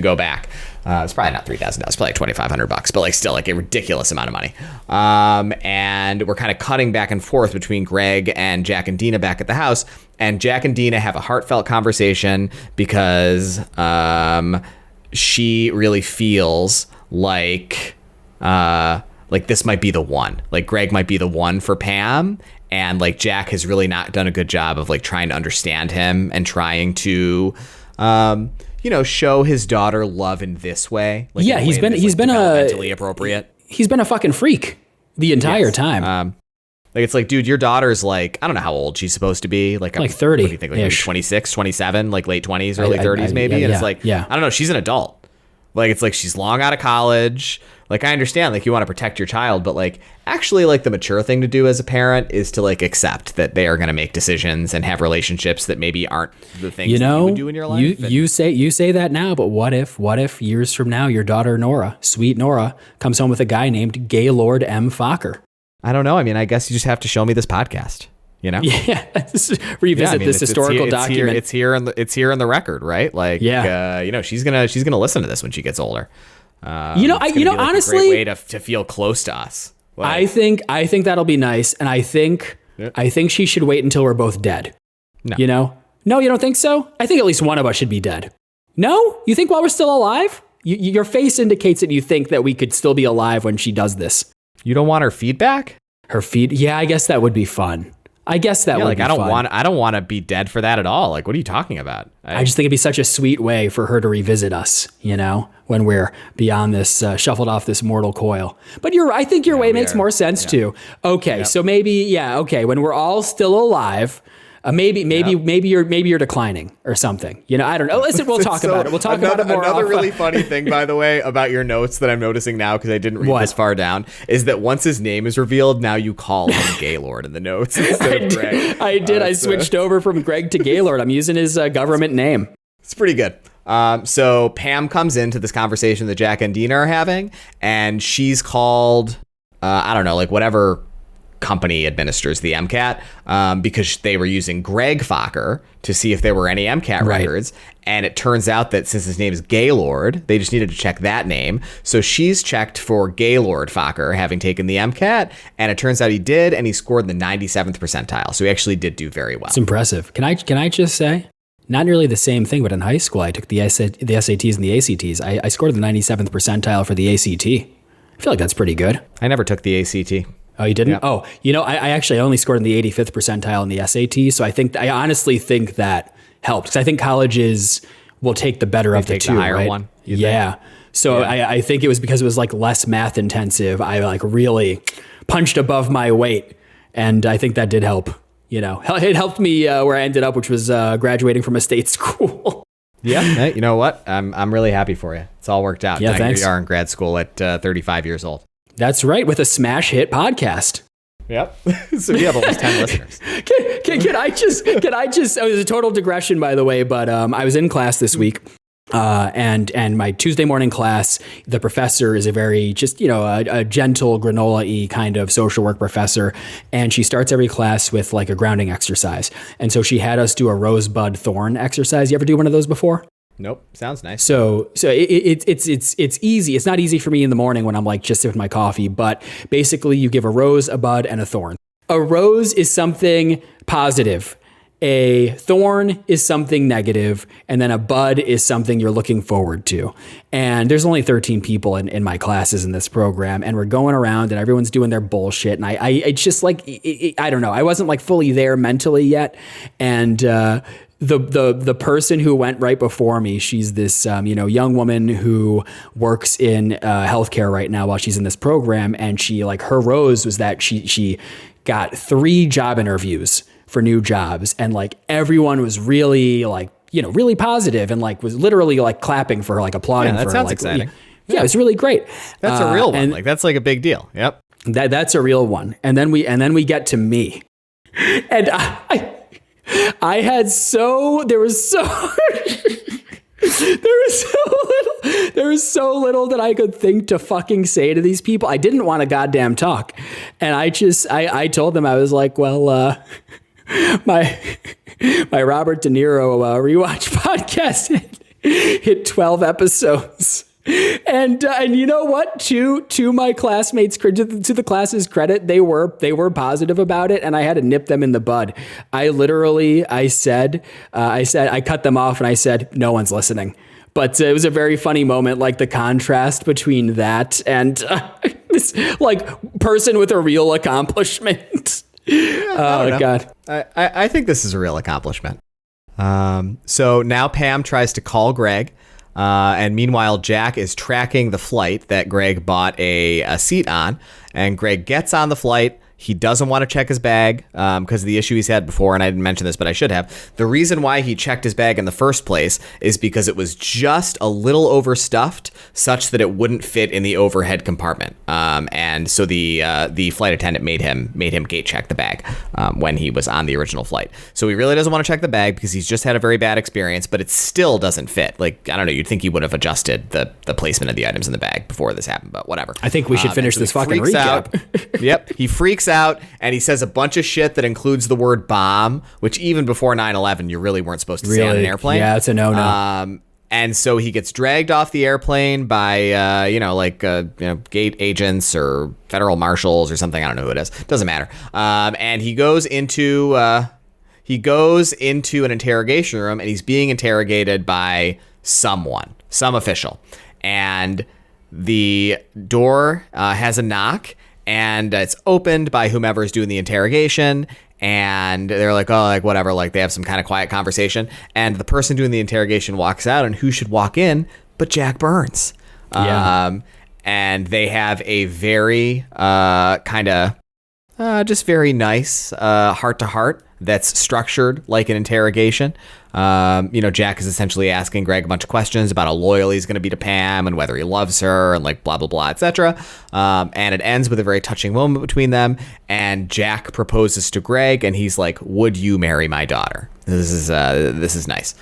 go back. It's probably not $3,000. It's probably $2,500, but like still like a ridiculous amount of money. And we're kind of cutting back and forth between Greg and Jack and Dina back at the house. And Jack and Dina have a heartfelt conversation because she really feels like this might be the one. Like Greg might be the one for Pam. And like Jack has really not done a good job of like trying to understand him and trying to show his daughter love in this way. Like he's been mentally appropriate. He's been a fucking freak the entire time. Like it's like, dude, your daughter's like, I don't know how old she's supposed to be. Like 30. What do you think? Like maybe 26, 27, like late 20s, early 30s maybe. And it's like, I don't know. She's an adult. Like it's like she's long out of college. Like I understand like you want to protect your child, but like actually like the mature thing to do as a parent is to like accept that they are going to make decisions and have relationships that maybe aren't the things that you would do in your life. You say that now, but what if years from now your daughter Nora, sweet Nora, comes home with a guy named Gaylord M. Focker? I don't know. I mean, I guess you just have to show me this podcast. Yeah, revisit this historical document. It's here in the record, right? Like, she's gonna listen to this when she gets older. Honestly, a great way to feel close to us. Like, I think that'll be nice, and I think she should wait until we're both dead. No, no, you don't think so? I think at least one of us should be dead. No, you think while we're still alive? Your face indicates that you think that we could still be alive when she does this. You don't want her feedback? Yeah, I guess that would be fun. I guess that would be fun. I don't want to be dead for that at all. Like, what are you talking about? I just think it'd be such a sweet way for her to revisit us, when we're beyond this, shuffled off this mortal coil. But I think your way makes more sense too. Okay, so maybe, when we're all still alive, maybe you're declining or something. I don't know. Listen, we'll talk about it. We'll talk about it more. Another really funny thing, by the way, about your notes that I'm noticing now because I didn't read this far down is that once his name is revealed, now you call him Gaylord in the notes instead of Greg. I did. I switched over from Greg to Gaylord. I'm using his government name. It's pretty good. So Pam comes into this conversation that Jack and Dina are having, and she's called, I don't know, like whatever company administers the MCAT, because they were using Greg Fokker to see if there were any MCAT records. And it turns out that since his name is Gaylord, they just needed to check that name. So she's checked for Gaylord Fokker having taken the MCAT, and it turns out he did, and he scored in the 97th percentile. So he actually did do very well. It's impressive. Can I just say, not nearly the same thing, but in high school, I took the SATs and the ACTs. I scored the 97th percentile for the ACT. I feel like that's pretty good. I never took the ACT. Oh, you didn't? Yep. Oh, I actually only scored in the 85th percentile in the SAT. So I honestly think that helped, because I think colleges will take the better of the two, the higher right? one. Yeah. So I think it was because it was like less math intensive. I like really punched above my weight, and I think that did help. It helped me where I ended up, which was graduating from a state school. Yeah. Hey, you know what? I'm really happy for you. It's all worked out. Yeah, now thanks. Here you are in grad school at 35 years old. That's right, with a smash hit podcast. Yep. So you have almost 10 listeners. Can I just, it was a total digression, by the way, but I was in class this week. And my Tuesday morning class, the professor is a very just, a gentle granola-y kind of social work professor. And she starts every class with like a grounding exercise. And so she had us do a rosebud thorn exercise. You ever do one of those before? Nope. Sounds nice. So it's easy. It's not easy for me in the morning when I'm like just sipping my coffee, but basically you give a rose, a bud, and a thorn. A rose is something positive. A thorn is something negative, and then a bud is something you're looking forward to. And there's only 13 people in my classes in this program, and we're going around and everyone's doing their bullshit. And it's just like, I don't know. I wasn't like fully there mentally yet. And, the person who went right before me, she's this, young woman who works in healthcare right now while she's in this program. And she, like, her rose was that she got 3 job interviews for new jobs. And like everyone was really like, really positive and like was literally like clapping for her, like applauding for her. That sounds like, exciting. Yeah, it was really great. That's a real one. Like that's like a big deal. Yep. That's a real one. And then we get to me. And I had there was so little that I could think to fucking say to these people. I didn't want to goddamn talk. And I told them, I was like, well, my Robert De Niro rewatch podcast hit 12 episodes. And you know what? To my classmates, to the class's credit, they were positive about it, and I had to nip them in the bud. I cut them off and I said, no one's listening. But it was a very funny moment, like the contrast between that and this like person with a real accomplishment. Oh God. I think this is a real accomplishment. So now Pam tries to call Greg. And meanwhile, Jack is tracking the flight that Greg bought a seat on, and Greg gets on the flight. He doesn't want to check his bag because of the issue he's had before, and I didn't mention this, but I should have. The reason why he checked his bag in the first place is because it was just a little overstuffed, such that it wouldn't fit in the overhead compartment. And so the flight attendant made him gate check the bag when he was on the original flight. So he really doesn't want to check the bag because he's just had a very bad experience, but it still doesn't fit. Like, I don't know, you'd think he would have adjusted the placement of the items in the bag before this happened, but whatever. I think we should finish this fucking recap. Yep, he freaks out and he says a bunch of shit that includes the word bomb, which even before 9/11 you really weren't supposed to say on an airplane. Yeah, it's a no-no. And so he gets dragged off the airplane by gate agents or federal marshals or something. I don't know who it is. Doesn't matter. And he goes into an interrogation room, and he's being interrogated by some official. And the door has a knock, and it's opened by whomever's doing the interrogation. And they're like, oh, like whatever, like they have some kind of quiet conversation. And the person doing the interrogation walks out, and who should walk in but Jack Burns? Yeah. And they have a very just very nice heart-to-heart that's structured like an interrogation. Jack is essentially asking Greg a bunch of questions about how loyal he's going to be to Pam and whether he loves her and like blah, blah, blah, etc. And it ends with a very touching moment between them. And Jack proposes to Greg, and he's like, would you marry my daughter? This is nice.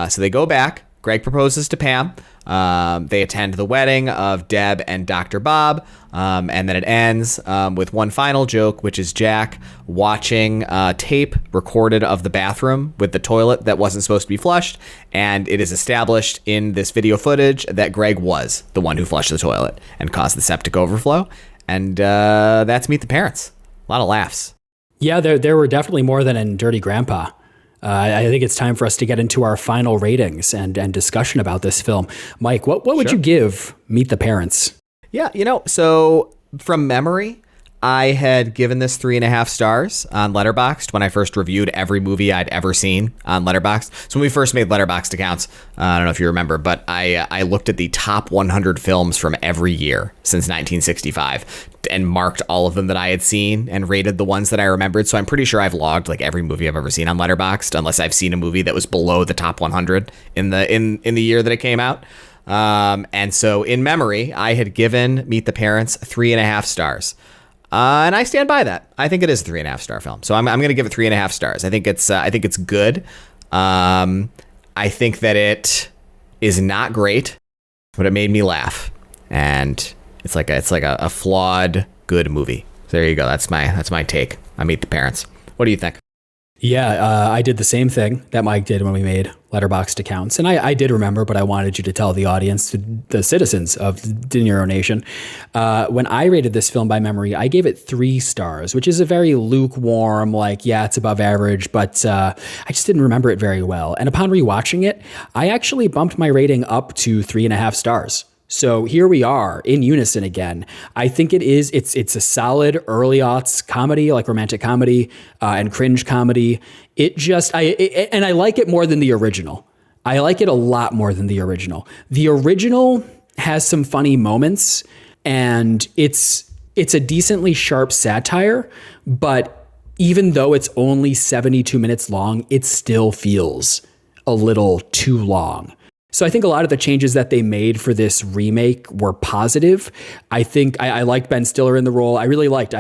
So they go back. Greg proposes to Pam. They attend the wedding of Deb and Dr. Bob, and then it ends with one final joke, which is Jack watching tape recorded of the bathroom with the toilet that wasn't supposed to be flushed, and it is established in this video footage that Greg was the one who flushed the toilet and caused the septic overflow, and that's Meet the Parents. A lot of laughs. Yeah, there were definitely more than in Dirty Grandpa. I think it's time for us to get into our final ratings and discussion about this film. Mike, what would you give Meet the Parents? Yeah, so from memory, I had given this 3.5 stars on Letterboxd when I first reviewed every movie I'd ever seen on Letterboxd. So when we first made Letterboxd accounts, I don't know if you remember, but I looked at the top 100 films from every year since 1965 and marked all of them that I had seen and rated the ones that I remembered. So I'm pretty sure I've logged like every movie I've ever seen on Letterboxd, unless I've seen a movie that was below the top 100 in the year that it came out. And so in memory, I had given Meet the Parents 3.5 stars. And I stand by that. I think it is a 3.5 star film. So I'm going to give it 3.5 stars. I think it's good. I think that it is not great, but it made me laugh. And it's like a flawed good movie. So there you go. That's my take on Meet the Parents. What do you think? Yeah, I did the same thing that Mike did when we made Letterboxd accounts. And I did remember, but I wanted you to tell the audience, the citizens of De Niro Nation, when I rated this film by memory, I gave it 3 stars, which is a very lukewarm, it's above average, but I just didn't remember it very well. And upon rewatching it, I actually bumped my rating up to 3.5 stars. So here we are in unison again. I think it's a solid early aughts comedy, like romantic comedy and cringe comedy. And I like it more than the original. I like it a lot more than the original. The original has some funny moments and it's a decently sharp satire, but even though it's only 72 minutes long, it still feels a little too long. So I think a lot of the changes that they made for this remake were positive. I think I liked Ben Stiller in the role. I really liked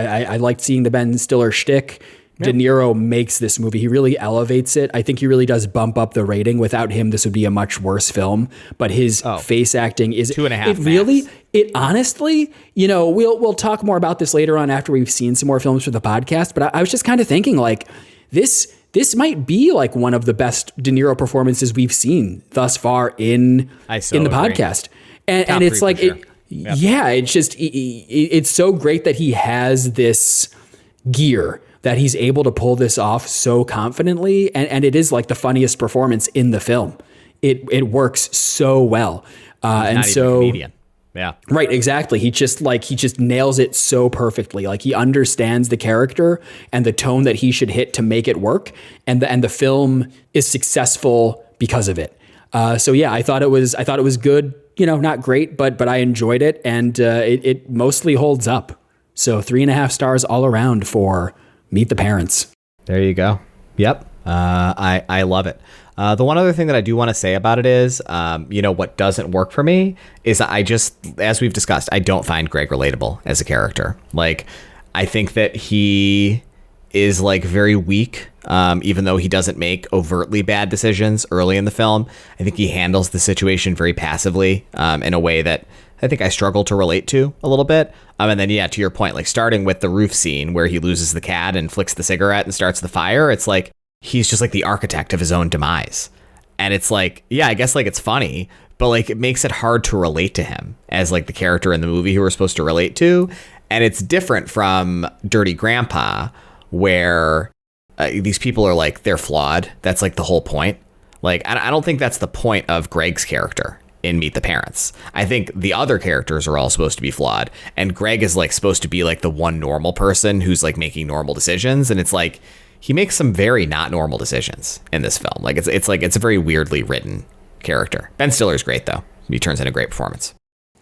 seeing the Ben Stiller shtick. De Niro makes this movie. He really elevates it. I think he really does bump up the rating. Without him, this would be a much worse film. But his face acting is 2.5. It honestly, we'll talk more about this later on after we've seen some more films for the podcast. But I was just kind of thinking this might be like one of the best De Niro performances we've seen thus far in the podcast. And it's like, it's just, it's so great that he has this gear, that he's able to pull this off so confidently. And it is like the funniest performance in the film. It works so well. And so, comedian. Yeah. Right, exactly. He just nails it so perfectly. Like he understands the character and the tone that he should hit to make it work, and the film is successful because of it. So yeah, I thought it was good. Not great, but I enjoyed it, and it mostly holds up. So 3.5 stars all around for Meet the Parents. There you go. Yep. I love it. The one other thing that I do want to say about it is, what doesn't work for me is as we've discussed, I don't find Greg relatable as a character. Like, I think that he is very weak, even though he doesn't make overtly bad decisions early in the film. I think he handles the situation very passively, in a way that I think I struggle to relate to a little bit. And then, to your point, starting with the roof scene where he loses the cat and flicks the cigarette and starts the fire, it's like, he's just the architect of his own demise. And it's I guess it's funny, but it makes it hard to relate to him as the character in the movie who we're supposed to relate to. And it's different from Dirty Grandpa, where these people are they're flawed. That's the whole point. I don't think that's the point of Greg's character in Meet the Parents. I think the other characters are all supposed to be flawed, and Greg is supposed to be the one normal person who's making normal decisions. And it's he makes some very not normal decisions in this film. It's a very weirdly written character. Ben Stiller's great though. He turns in a great performance.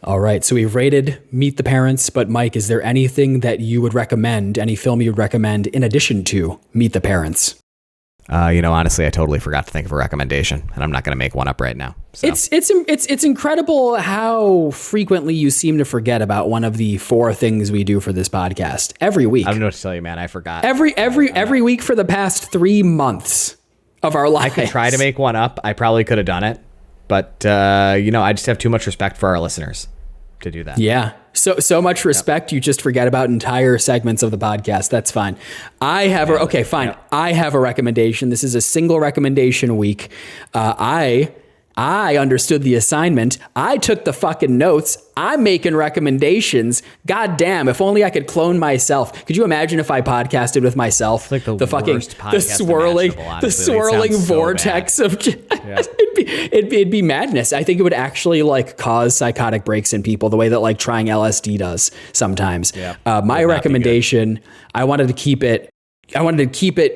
All right, so we've rated Meet the Parents, but Mike, is there anything that you would recommend, any film you would recommend in addition to Meet the Parents? Honestly, I totally forgot to think of a recommendation, and I'm not going to make one up right now. So. It's incredible how frequently you seem to forget about one of the 4 things we do for this podcast every week. I don't know what to tell you, man. I forgot. Every week for the past 3 months of our life. I could try to make one up. I probably could have done it, but I just have too much respect for our listeners to do that. Yeah. So much respect. You just forget about entire segments of the podcast. That's fine. I have a recommendation. This is a single recommendation a week. I understood the assignment. I took the fucking notes. I'm making recommendations. God damn, if only I could clone myself. Could you imagine if I podcasted with myself? It's like the swirling vortex of it'd be madness. I think it would actually like cause psychotic breaks in people the way that like trying LSD does sometimes. Yeah, my recommendation, I wanted to keep it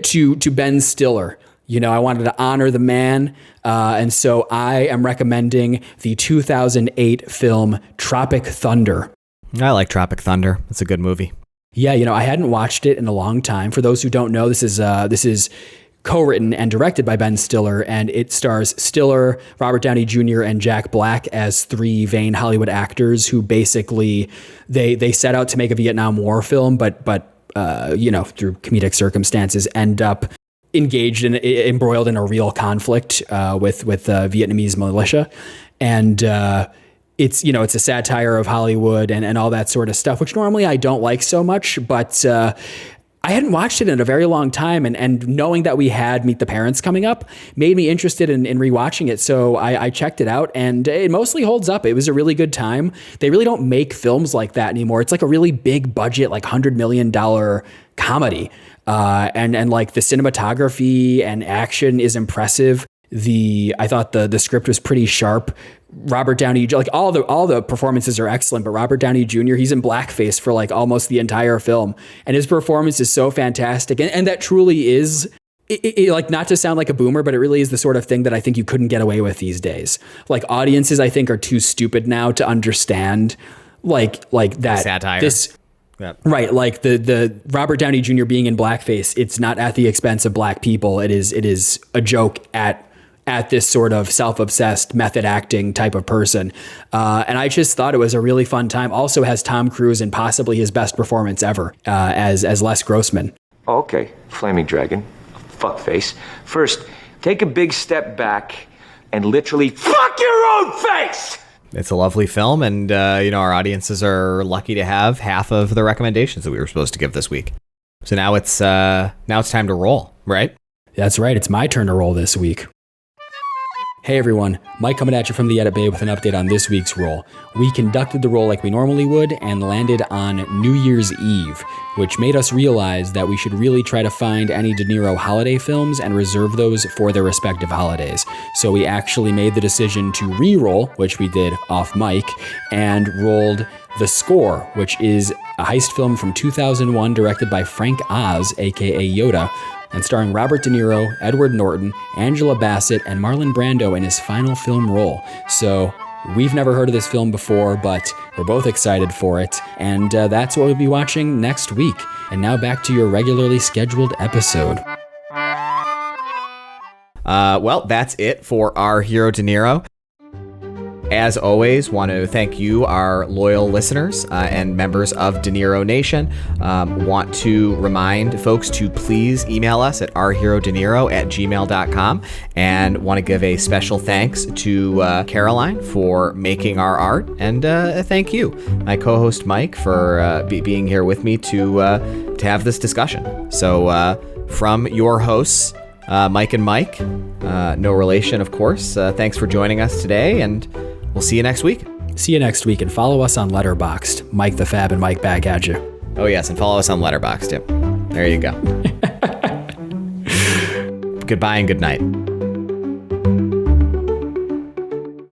to Ben Stiller. I wanted to honor the man. And so I am recommending the 2008 film Tropic Thunder. I like Tropic Thunder. It's a good movie. Yeah, I hadn't watched it in a long time. For those who don't know, this is co-written and directed by Ben Stiller, and it stars Stiller, Robert Downey Jr., and Jack Black as three vain Hollywood actors who basically they set out to make a Vietnam War film, but through comedic circumstances end up embroiled in a real conflict with Vietnamese militia, and it's a satire of Hollywood and all that sort of stuff, which normally I don't like so much, but I hadn't watched it in a very long time, and knowing that we had Meet the Parents coming up made me interested in rewatching it. So I checked it out, and it mostly holds up. It was a really good time. They really don't make films like that anymore. It's like a really big budget, like $100 million comedy. And like the cinematography and action is impressive. I thought the script was pretty sharp. Robert Downey, like all the performances are excellent, but Robert Downey Jr., he's in blackface for like almost the entire film, and his performance is so fantastic. And that truly is, like, not to sound like a boomer, but it really is the sort of thing that I think you couldn't get away with these days. Like, audiences, I think, are too stupid now to understand like that satire. Yep. Right, like the Robert Downey Jr. being in blackface, it's not at the expense of black people. It is a joke at this sort of self-obsessed method acting type of person. And I just thought it was a really fun time. Also has Tom Cruise in possibly his best performance ever as Les Grossman. Okay, Flaming Dragon, fuckface. First, take a big step back and literally fuck your own face! It's a lovely film, and our audiences are lucky to have half of the recommendations that we were supposed to give this week. So now it's time to roll, right? That's right. It's my turn to roll this week. Hey everyone, Mike coming at you from the Edit Bay with an update on this week's roll. We conducted the roll like we normally would and landed on New Year's Eve, which made us realize that we should really try to find any De Niro holiday films and reserve those for their respective holidays. So we actually made the decision to re-roll, which we did off mic, and rolled The Score, which is a heist film from 2001 directed by Frank Oz, aka Yoda, and starring Robert De Niro, Edward Norton, Angela Bassett, and Marlon Brando in his final film role. So we've never heard of this film before, but we're both excited for it, and that's what we'll be watching next week. And now back to your regularly scheduled episode. Well, that's it for Our Hero De Niro. As always, want to thank you, our loyal listeners and members of De Niro Nation. Want to remind folks to please email us at ourherodeniro@gmail.com, and want to give a special thanks to Caroline for making our art, and thank you, my co-host Mike, for being here with me to have this discussion. So from your hosts, Mike and Mike, no relation, of course, thanks for joining us today, and we'll see you next week. See you next week, and follow us on Letterboxd. Mike the Fab and Mike back at you. Oh, yes, and follow us on Letterboxd, too. There you go. Goodbye and good night.